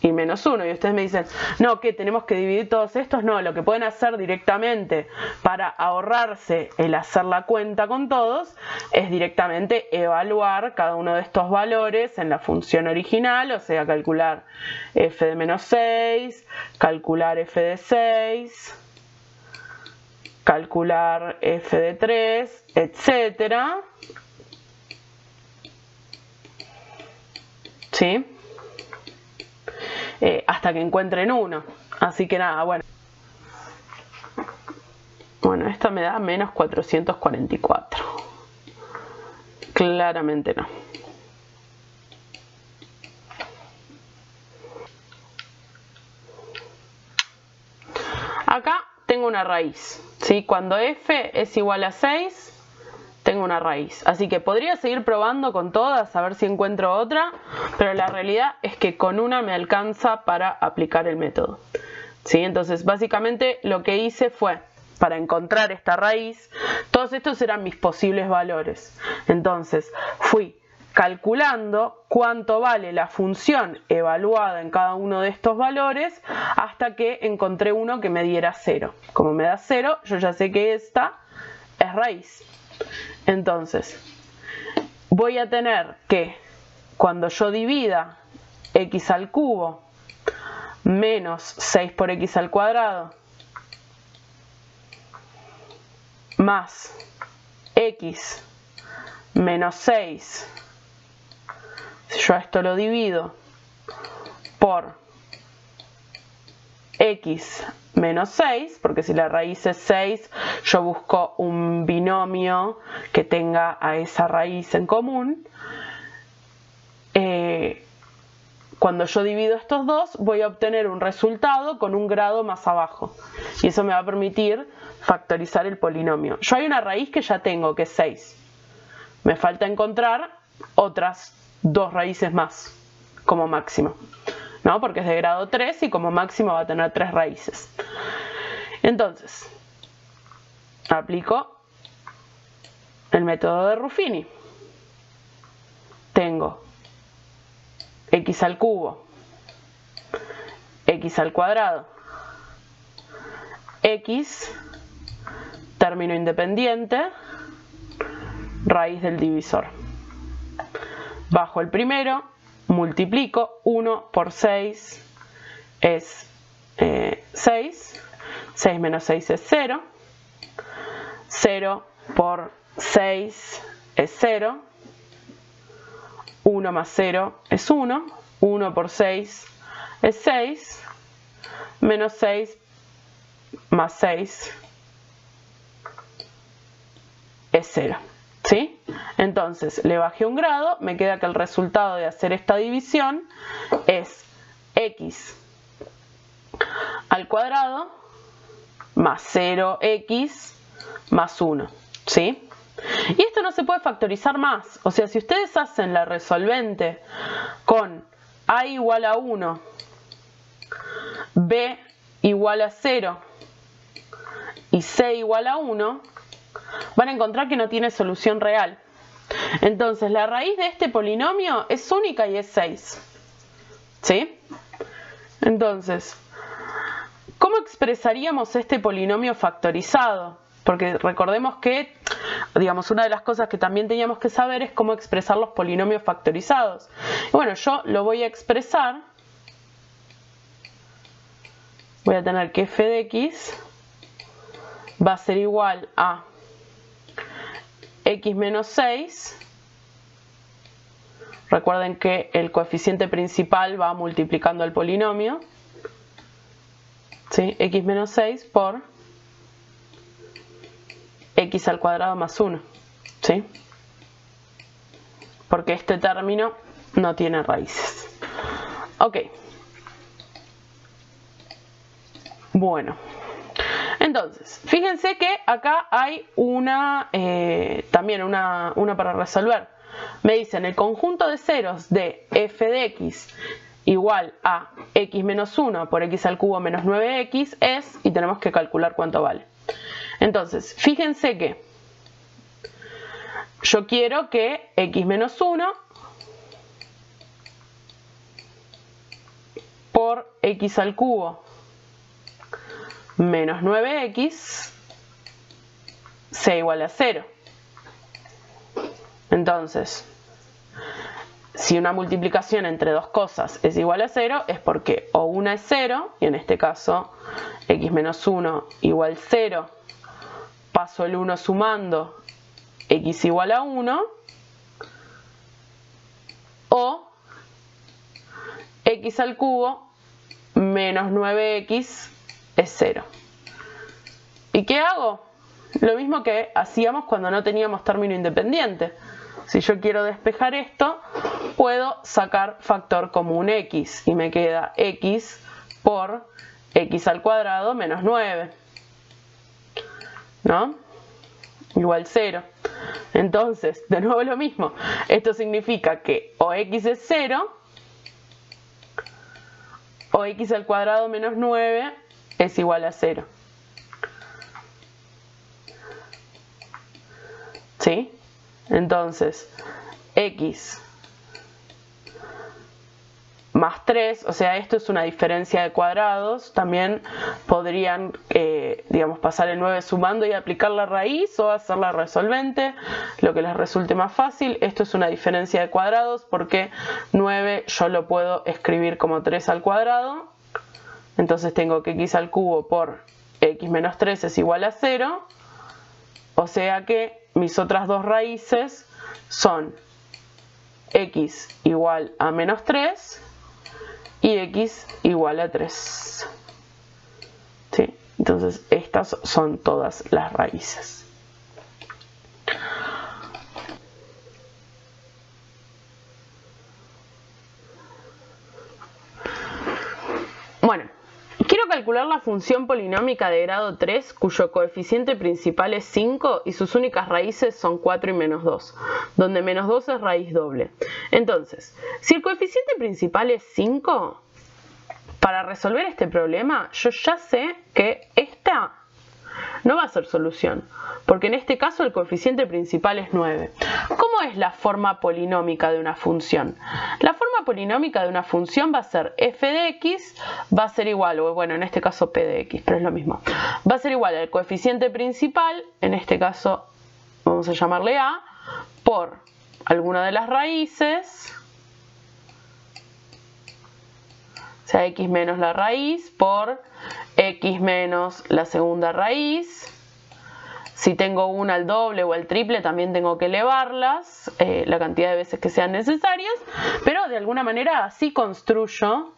y menos 1. Y ustedes me dicen, no, ¿qué? ¿Tenemos que dividir todos estos? No, lo que pueden hacer directamente para ahorrarse el hacer la cuenta con todos es directamente evaluar cada uno de estos valores en la función original, o sea, calcular f de menos 6, calcular f de 6, calcular f de 3, etcétera. ¿Sí? Hasta que encuentren uno. Así que nada, bueno. Bueno, esto me da menos 444. Claramente no. Acá tengo una raíz, ¿sí? Cuando f es igual a 6, tengo una raíz. Así que podría seguir probando con todas, a ver si encuentro otra, pero la realidad es que con una me alcanza para aplicar el método, ¿sí? Entonces, básicamente lo que hice fue, para encontrar esta raíz, todos estos eran mis posibles valores. Entonces, fui calculando cuánto vale la función evaluada en cada uno de estos valores hasta que encontré uno que me diera 0. Como me da 0, yo ya sé que esta es raíz. Entonces, voy a tener que, cuando yo divida x al cubo menos 6 por x al cuadrado más x menos 6, si yo a esto lo divido por x menos 6, porque si la raíz es 6, yo busco un binomio que tenga a esa raíz en común. Cuando yo divido estos dos, voy a obtener un resultado con un grado más abajo. Y eso me va a permitir factorizar el polinomio. Yo hay una raíz que ya tengo, que es 6. Me falta encontrar otras 2 raíces más, como máximo, ¿no? Porque es de grado 3 y como máximo va a tener 3 raíces. Entonces, aplico el método de Ruffini. Tengo x al cubo, x al cuadrado, x, término independiente, raíz del divisor. Bajo el primero, multiplico, 1 por 6 es 6, 6 menos 6 es 0, 0 por 6 es 0, 1 más 0 es 1, 1 por 6 es 6, menos 6 más 6 es 0, ¿sí? Entonces, le bajé un grado, me queda que el resultado de hacer esta división es x al cuadrado más 0x más 1, ¿sí? Y esto no se puede factorizar más. O sea, si ustedes hacen la resolvente con a igual a 1, b igual a 0 y c igual a 1, van a encontrar que no tiene solución real. Entonces, la raíz de este polinomio es única y es 6, ¿sí? Entonces, ¿cómo expresaríamos este polinomio factorizado? Porque recordemos que, digamos, una de las cosas que también teníamos que saber es cómo expresar los polinomios factorizados. Y bueno, yo lo voy a expresar. Voy a tener que f de x va a ser igual a x menos 6. Recuerden que el coeficiente principal va multiplicando al polinomio, ¿sí? X menos 6 por x al cuadrado más 1, ¿sí? Porque este término no tiene raíces. Ok. Bueno. Entonces, fíjense que acá hay también una para resolver. Me dicen el conjunto de ceros de f de x igual a x menos 1 por x al cubo menos 9x es, y tenemos que calcular cuánto vale. Entonces, fíjense que yo quiero que x menos 1 por x al cubo menos 9x sea igual a 0. Entonces, si una multiplicación entre dos cosas es igual a 0, es porque o una es 0, y en este caso x menos 1 igual 0, paso el 1 sumando, x igual a 1, o x al cubo menos 9x es 0. ¿Y qué hago? Lo mismo que hacíamos cuando no teníamos término independiente. si yo quiero despejar esto, puedo sacar factor común x y me queda x por x al cuadrado menos 9, ¿no? Igual 0. Entonces, de nuevo lo mismo. Esto significa que o x es 0 o x al cuadrado menos 9 es igual a 0. ¿Sí? Entonces, x más 3, o sea, esto es una diferencia de cuadrados. También podrían, digamos, pasar el 9 sumando y aplicar la raíz o hacerla resolvente, lo que les resulte más fácil. Esto es una diferencia de cuadrados porque 9 yo lo puedo escribir como 3 al cuadrado. Entonces tengo que x al cubo por x menos 3 es igual a 0. O sea que mis otras dos raíces son x igual a menos 3 y x igual a 3. ¿Sí? Entonces estas son todas las raíces. Bueno, quiero calcular la función polinómica de grado 3 cuyo coeficiente principal es 5 y sus únicas raíces son 4 y menos 2, donde menos 2 es raíz doble. Entonces, si el coeficiente principal es 5, para resolver este problema yo ya sé que esta no va a ser solución, porque en este caso el coeficiente principal es 9. ¿Cómo es la forma polinómica de una función? La forma polinómica de una función va a ser f de x, va a ser igual, o bueno, en este caso p de x, pero es lo mismo. Va a ser igual al coeficiente principal, en este caso vamos a llamarle a, por alguna de las raíces, o sea, x menos la raíz por x menos la segunda raíz. Si tengo una al doble o al triple, también tengo que elevarlas la cantidad de veces que sean necesarias, pero de alguna manera así construyo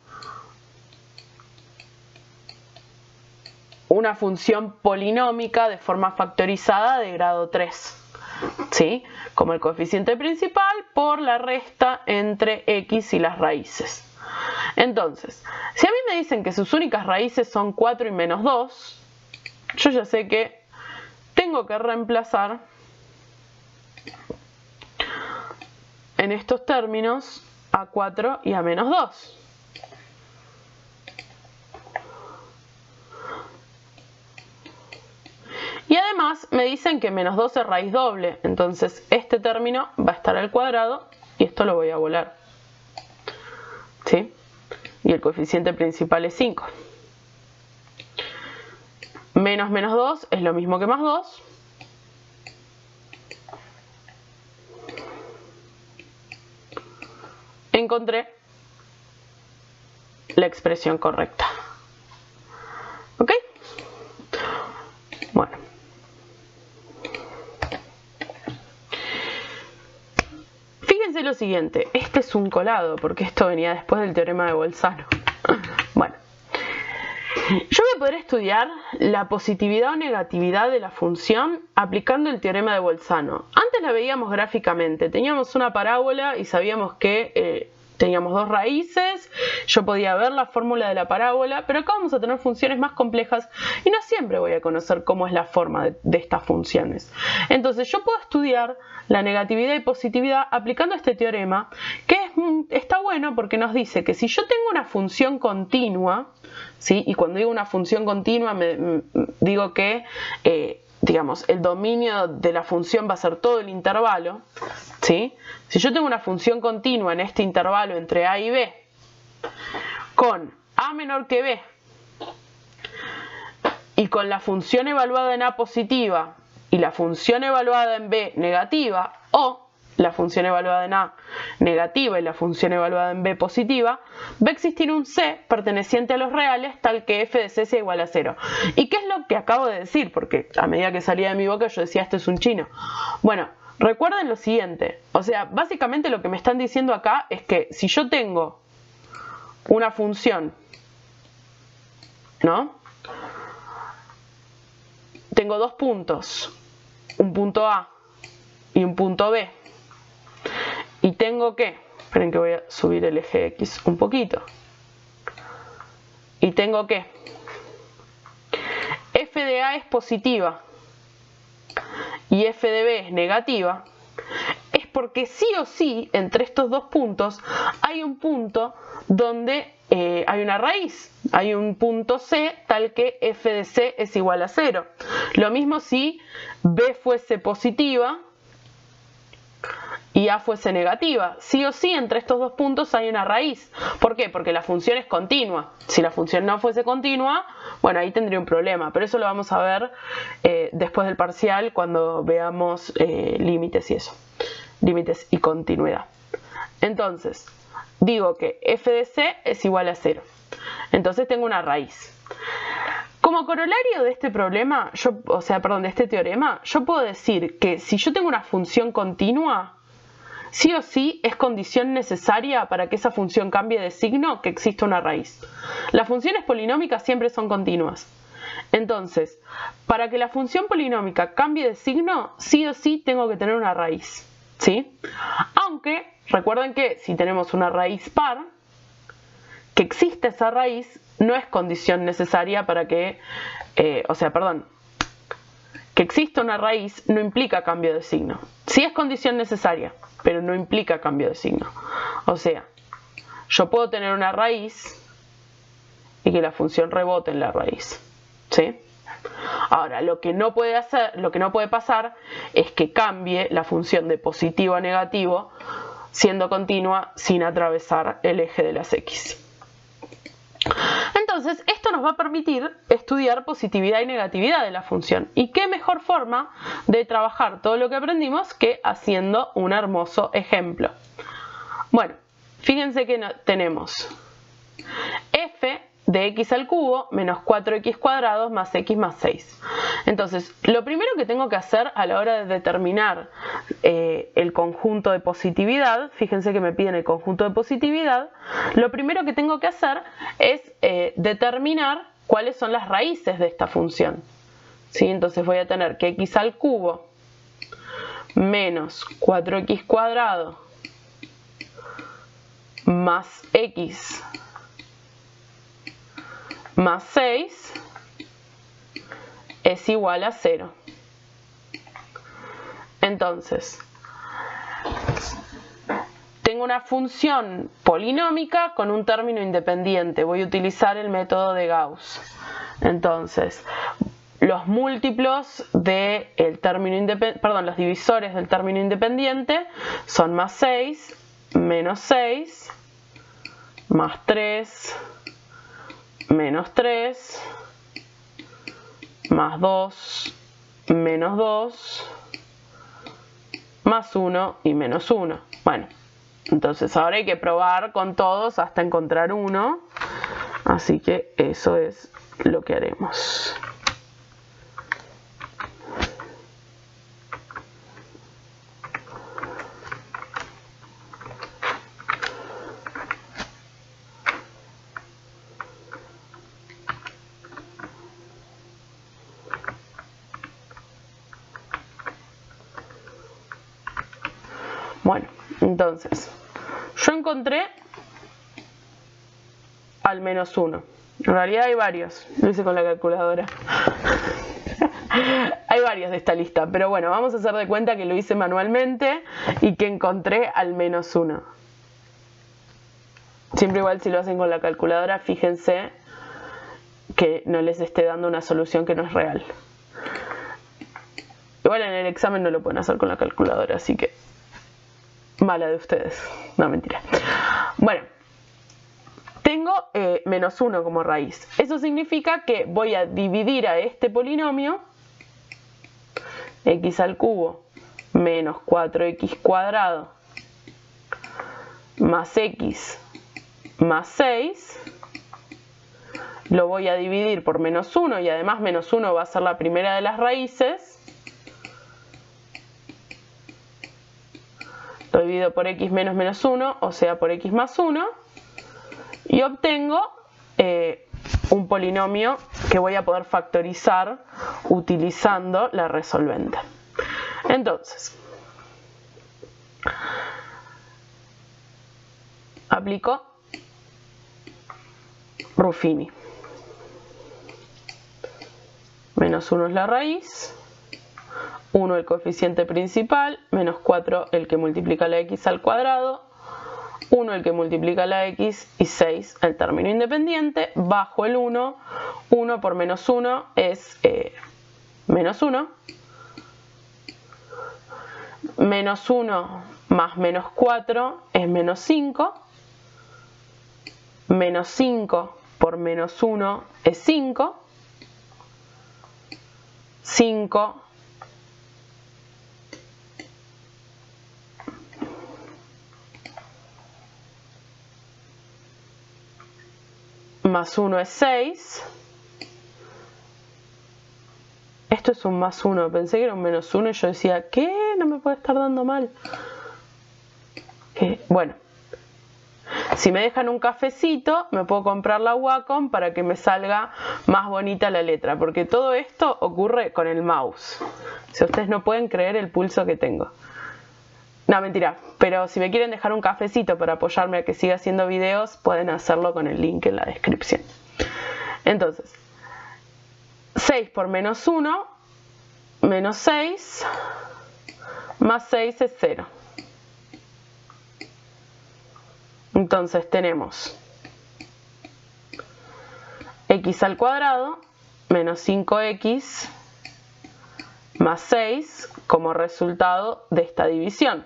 una función polinómica de forma factorizada de grado 3. ¿Sí? Como el coeficiente principal por la resta entre x y las raíces. Entonces, si a mí me dicen que sus únicas raíces son 4 y menos 2, yo ya sé que tengo que reemplazar en estos términos a 4 y a menos 2. Y además me dicen que menos 2 es raíz doble, entonces este término va a estar al cuadrado y esto lo voy a volar. ¿Sí? Y el coeficiente principal es 5. Menos menos 2 es lo mismo que más 2. Encontré la expresión correcta. ¿Ok? Bueno. Fíjense lo siguiente. Este es un colado, porque esto venía después del teorema de Bolzano. Bueno. Yo voy a poder estudiar la positividad o negatividad de la función aplicando el teorema de Bolzano. Antes la veíamos gráficamente, teníamos una parábola y sabíamos que teníamos dos raíces, yo podía ver la fórmula de la parábola, pero acá vamos a tener funciones más complejas y no siempre voy a conocer cómo es la forma de estas funciones. Entonces yo puedo estudiar la negatividad y positividad aplicando este teorema, que está bueno porque nos dice que si yo tengo una función continua, ¿sí? Y cuando digo una función continua digo que digamos, el dominio de la función va a ser todo el intervalo, ¿sí? Si yo tengo una función continua en este intervalo entre a y b, con a menor que b, y con la función evaluada en a positiva, y la función evaluada en b negativa, o la función evaluada en a negativa y la función evaluada en b positiva, va a existir un c perteneciente a los reales tal que f de c sea igual a 0. ¿Y qué es lo que acabo de decir? Porque a medida que salía de mi boca yo decía, esto es un chino. Bueno, recuerden lo siguiente, o sea, básicamente lo que me están diciendo acá es que si yo tengo una función, ¿no? Tengo dos puntos, un punto A y un punto B. Y tengo que, esperen que voy a subir el eje X un poquito. Y tengo que f de A es positiva y f de B es negativa, es porque sí o sí entre estos dos puntos hay un punto donde hay una raíz, hay un punto C tal que f de C es igual a 0. Lo mismo si B fuese positiva y A fuese negativa. Sí o sí entre estos dos puntos hay una raíz. ¿Por qué? Porque la función es continua. Si la función no fuese continua, bueno, ahí tendría un problema. Pero eso lo vamos a ver después del parcial cuando veamos límites y eso. Límites y continuidad. Entonces, digo que f de c es igual a 0. Entonces tengo una raíz. Como corolario de este problema, de este teorema, yo puedo decir que si yo tengo una función continua, sí o sí es condición necesaria para que esa función cambie de signo que exista una raíz. Las funciones polinómicas siempre son continuas. Entonces, para que la función polinómica cambie de signo, sí o sí tengo que tener una raíz, ¿sí? Aunque, recuerden que si tenemos una raíz par, que exista esa raíz no es condición necesaria para que, que exista una raíz no implica cambio de signo. Sí es condición necesaria, pero no implica cambio de signo. O sea, yo puedo tener una raíz y que la función rebote en la raíz, ¿sí? Ahora, lo que no puede pasar es que cambie la función de positivo a negativo siendo continua sin atravesar el eje de las X. Entonces, esto nos va a permitir estudiar positividad y negatividad de la función. ¿Y qué mejor forma de trabajar todo lo que aprendimos que haciendo un hermoso ejemplo? Bueno, fíjense que tenemos f de x al cubo menos 4x cuadrados más x más 6. Entonces, lo primero que tengo que hacer a la hora de determinar el conjunto de positividad, fíjense que me piden el conjunto de positividad, lo primero que tengo que hacer es determinar cuáles son las raíces de esta función, ¿sí? Entonces voy a tener que x al cubo menos 4x cuadrado más x más 6 es igual a 0. Entonces, tengo una función polinómica con un término independiente. Voy a utilizar el método de Gauss. Entonces, los múltiplos del término independiente, los divisores del término independiente son más 6, menos 6, más 3, menos 3, más 2, menos 2, más 1 y menos 1. Bueno, entonces ahora hay que probar con todos hasta encontrar 1. Así que eso es lo que haremos. Bueno, entonces, yo encontré al menos 1. En realidad hay varios, lo hice con la calculadora. Hay varios de esta lista, pero bueno, vamos a hacer de cuenta que lo hice manualmente y que encontré al menos 1. Siempre igual si lo hacen con la calculadora, fíjense que no les esté dando una solución que no es real. Igual en el examen no lo pueden hacer con la calculadora, así que mala de ustedes. No, mentira. Bueno, tengo menos 1 como raíz. Eso significa que voy a dividir a este polinomio x al cubo menos 4x cuadrado más x más 6. Lo voy a dividir por menos 1 y además menos 1 va a ser la primera de las raíces. Lo divido por x menos menos 1, o sea por x más 1, y obtengo un polinomio que voy a poder factorizar utilizando la resolvente. Entonces, aplico Ruffini. Menos 1 es la raíz, 1 el coeficiente principal, menos 4 el que multiplica la x al cuadrado, 1 el que multiplica la x y 6 el término independiente, bajo el 1, 1 por menos 1 es menos 1, menos 1 más menos 4 es menos 5, menos 5 por menos 1 es 5, 5 más 1 es 6. Esto es un más 1. Pensé que era un menos 1 y yo decía, ¿qué? No me puede estar dando mal. Bueno, si me dejan un cafecito, me puedo comprar la Wacom para que me salga más bonita la letra, porque todo esto ocurre con el mouse. Si ustedes no pueden creer el pulso que tengo. No, mentira, pero si me quieren dejar un cafecito para apoyarme a que siga haciendo videos, pueden hacerlo con el link en la descripción. Entonces, 6 por menos 1, menos 6, más 6 es 0. Entonces tenemos x al cuadrado menos 5x más 6 como resultado de esta división.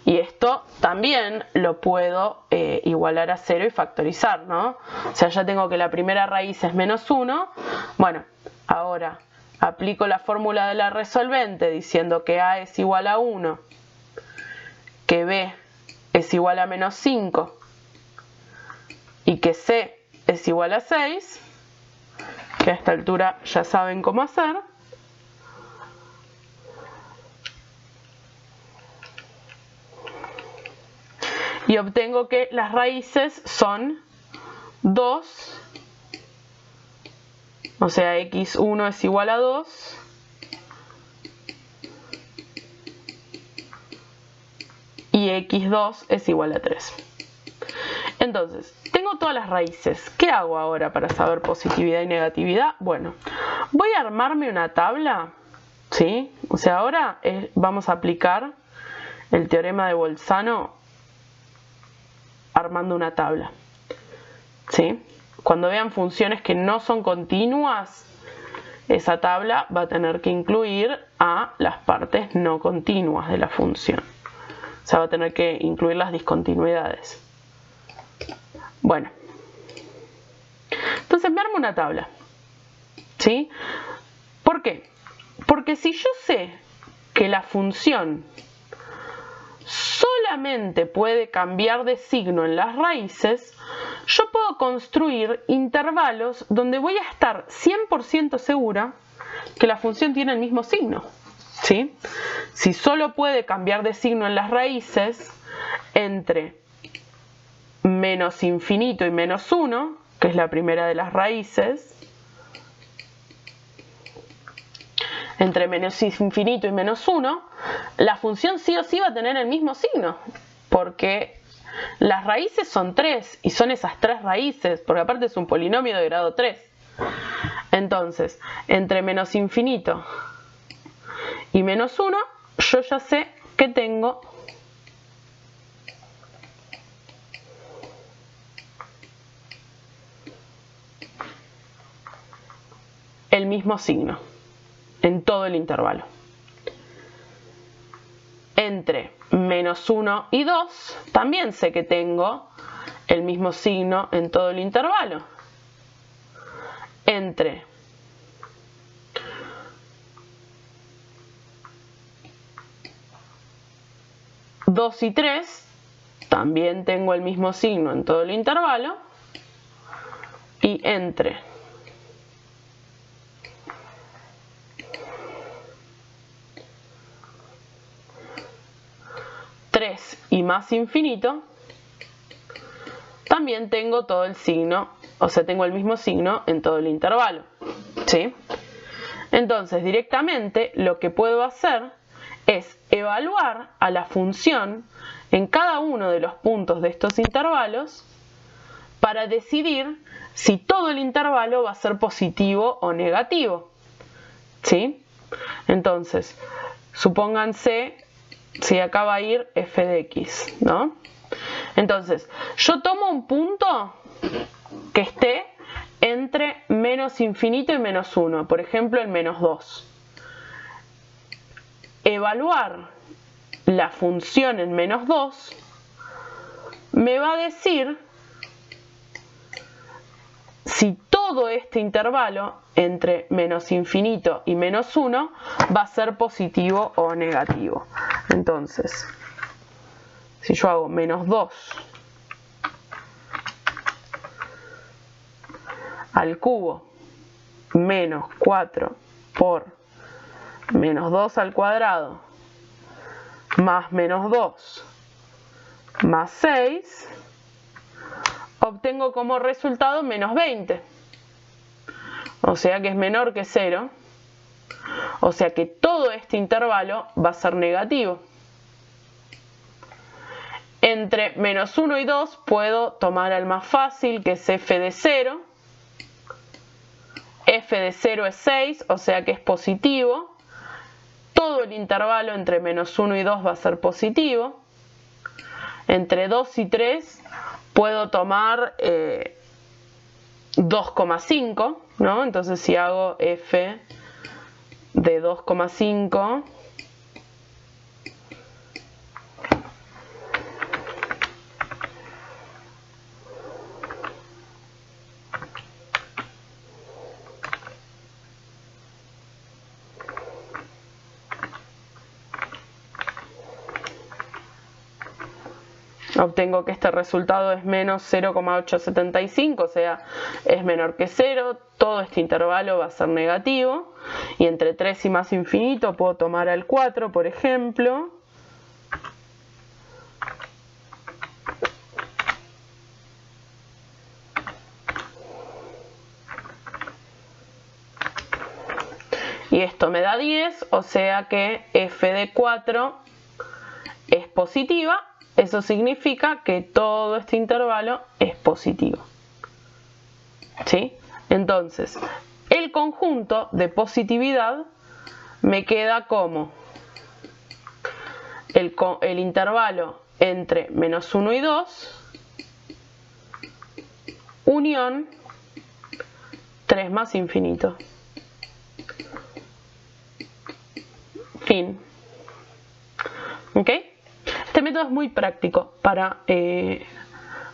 Y esto también lo puedo igualar a 0 y factorizar, ¿no? O sea, ya tengo que la primera raíz es menos 1. Bueno, ahora aplico la fórmula de la resolvente diciendo que a es igual a 1, que b es igual a menos 5 y que c es igual a 6, que a esta altura ya saben cómo hacer. Y obtengo que las raíces son 2, o sea, x1 es igual a 2, y x2 es igual a 3. Entonces, tengo todas las raíces. ¿Qué hago ahora para saber positividad y negatividad? Bueno, voy a armarme una tabla, ¿sí? O sea, ahora vamos a aplicar el teorema de Bolzano armando una tabla, ¿sí? Cuando vean funciones que no son continuas, esa tabla va a tener que incluir a las partes no continuas de la función. O sea, va a tener que incluir las discontinuidades. Bueno, entonces me armo una tabla, ¿sí? ¿Por qué? Porque si yo sé que la función solamente puede cambiar de signo en las raíces, yo puedo construir intervalos donde voy a estar 100% segura que la función tiene el mismo signo, ¿sí? Si solo puede cambiar de signo en las raíces entre menos infinito y menos 1, que es la primera de las raíces, entre menos infinito y menos 1, la función sí o sí va a tener el mismo signo, porque las raíces son 3 y son esas 3 raíces, porque aparte es un polinomio de grado 3. Entonces, entre menos infinito y menos 1, yo ya sé que tengo el mismo signo en todo el intervalo. Entre menos 1 y 2 también sé que tengo el mismo signo en todo el intervalo. Entre dos y 3 también tengo el mismo signo en todo el intervalo. Y entre 3 y más infinito, también tengo todo el signo, o sea, tengo el mismo signo en todo el intervalo, ¿sí? Entonces, directamente lo que puedo hacer es evaluar a la función en cada uno de los puntos de estos intervalos para decidir si todo el intervalo va a ser positivo o negativo. ¿Sí? Entonces, supónganse si acá va a ir f de x, ¿no? Entonces, yo tomo un punto que esté entre menos infinito y menos 1, por ejemplo el menos 2. Evaluar la función en menos 2 me va a decir si todo este intervalo entre menos infinito y menos 1 va a ser positivo o negativo. Entonces, si yo hago menos 2 al cubo menos 4 por menos 2 al cuadrado más menos 2 más 6, obtengo como resultado menos 20. O sea que es menor que 0. O sea que todo este intervalo va a ser negativo. Entre menos 1 y 2 puedo tomar al más fácil, que es f de 0. F de 0 es 6, o sea que es positivo. Todo el intervalo entre menos 1 y 2 va a ser positivo. Entre 2 y 3 puedo tomar 2,5, ¿no? Entonces si hago f de 2,5, obtengo que este resultado es menos 0,875, o sea, es menor que 0, todo este intervalo va a ser negativo, y entre 3 y más infinito puedo tomar al 4, por ejemplo. Y esto me da 10, o sea que f de 4 es positiva. Eso significa que todo este intervalo es positivo. ¿Sí? Entonces, el conjunto de positividad me queda como el intervalo entre menos 1 y 2, unión 3 más infinito. Fin. ¿Ok? Este método es muy práctico para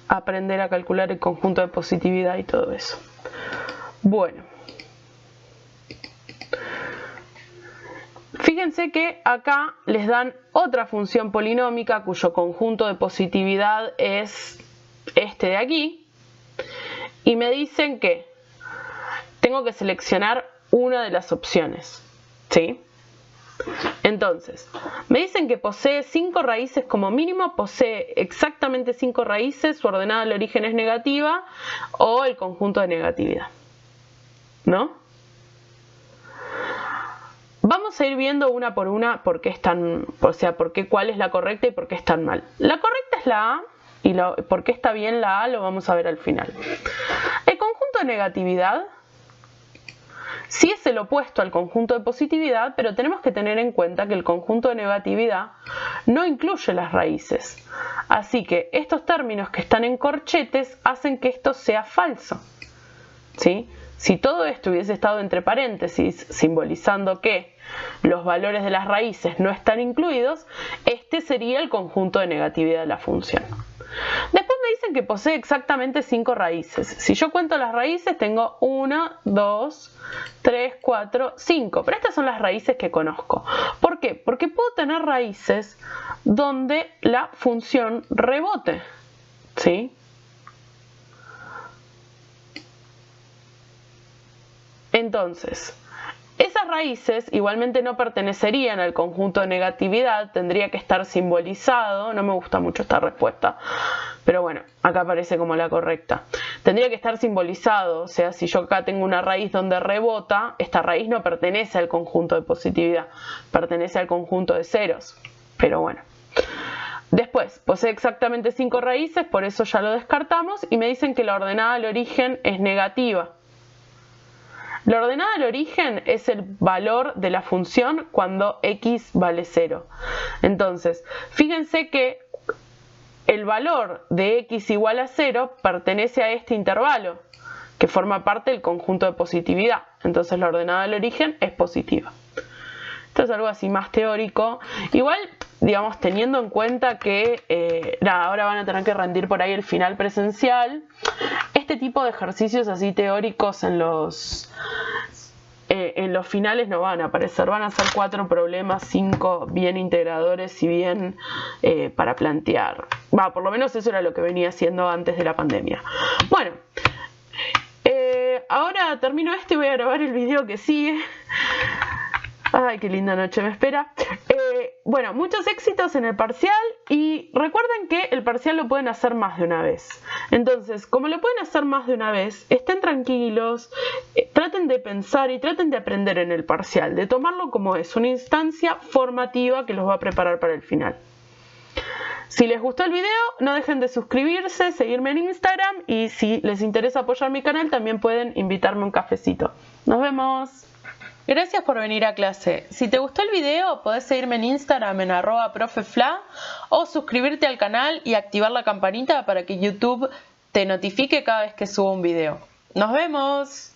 aprender a calcular el conjunto de positividad y todo eso. Bueno, fíjense que acá les dan otra función polinómica cuyo conjunto de positividad es este de aquí, y me dicen que tengo que seleccionar una de las opciones, ¿sí? Entonces, me dicen que posee 5 raíces como mínimo, posee exactamente 5 raíces, su ordenada al origen es negativa o el conjunto de negatividad, ¿no? Vamos a ir viendo una por una por qué están, o sea, cuál es la correcta y por qué están mal. La correcta es la A y por qué está bien la A lo vamos a ver al final. El conjunto de negatividad sí es el opuesto al conjunto de positividad, pero tenemos que tener en cuenta que el conjunto de negatividad no incluye las raíces. Así que estos términos que están en corchetes hacen que esto sea falso, ¿sí? Si todo esto hubiese estado entre paréntesis, simbolizando que los valores de las raíces no están incluidos, este sería el conjunto de negatividad de la función. Después me dicen que posee exactamente 5 raíces. Si yo cuento las raíces, tengo 1, 2, 3, 4, 5. Pero estas son las raíces que conozco. ¿Por qué? Porque puedo tener raíces donde la función rebote, ¿sí? Entonces, esas raíces igualmente no pertenecerían al conjunto de negatividad, tendría que estar simbolizado, no me gusta mucho esta respuesta, pero bueno, acá aparece como la correcta. Tendría que estar simbolizado, o sea, si yo acá tengo una raíz donde rebota, esta raíz no pertenece al conjunto de positividad, pertenece al conjunto de ceros, pero bueno. Después, posee exactamente 5 raíces, por eso ya lo descartamos, y me dicen que la ordenada al origen es negativa. La ordenada al origen es el valor de la función cuando x vale 0. Entonces, fíjense que el valor de x igual a 0 pertenece a este intervalo, que forma parte del conjunto de positividad. Entonces, la ordenada al origen es positiva. Esto es algo así más teórico. Igual, digamos, teniendo en cuenta que ahora van a tener que rendir por ahí el final presencial, este tipo de ejercicios así teóricos en los finales no van a aparecer. Van a ser 4 problemas, 5 bien integradores y bien para plantear. Por lo menos eso era lo que venía haciendo antes de la pandemia. Bueno, ahora termino esto y voy a grabar el video que sigue. Ay, qué linda noche me espera. Bueno, muchos éxitos en el parcial y recuerden que el parcial lo pueden hacer más de una vez. Entonces, como lo pueden hacer más de una vez, estén tranquilos, traten de pensar y traten de aprender en el parcial, de tomarlo como es, una instancia formativa que los va a preparar para el final. Si les gustó el video, no dejen de suscribirse, seguirme en Instagram y si les interesa apoyar mi canal, también pueden invitarme a un cafecito. Nos vemos. Gracias por venir a clase. Si te gustó el video, podés seguirme en Instagram en @profefla o suscribirte al canal y activar la campanita para que YouTube te notifique cada vez que subo un video. ¡Nos vemos!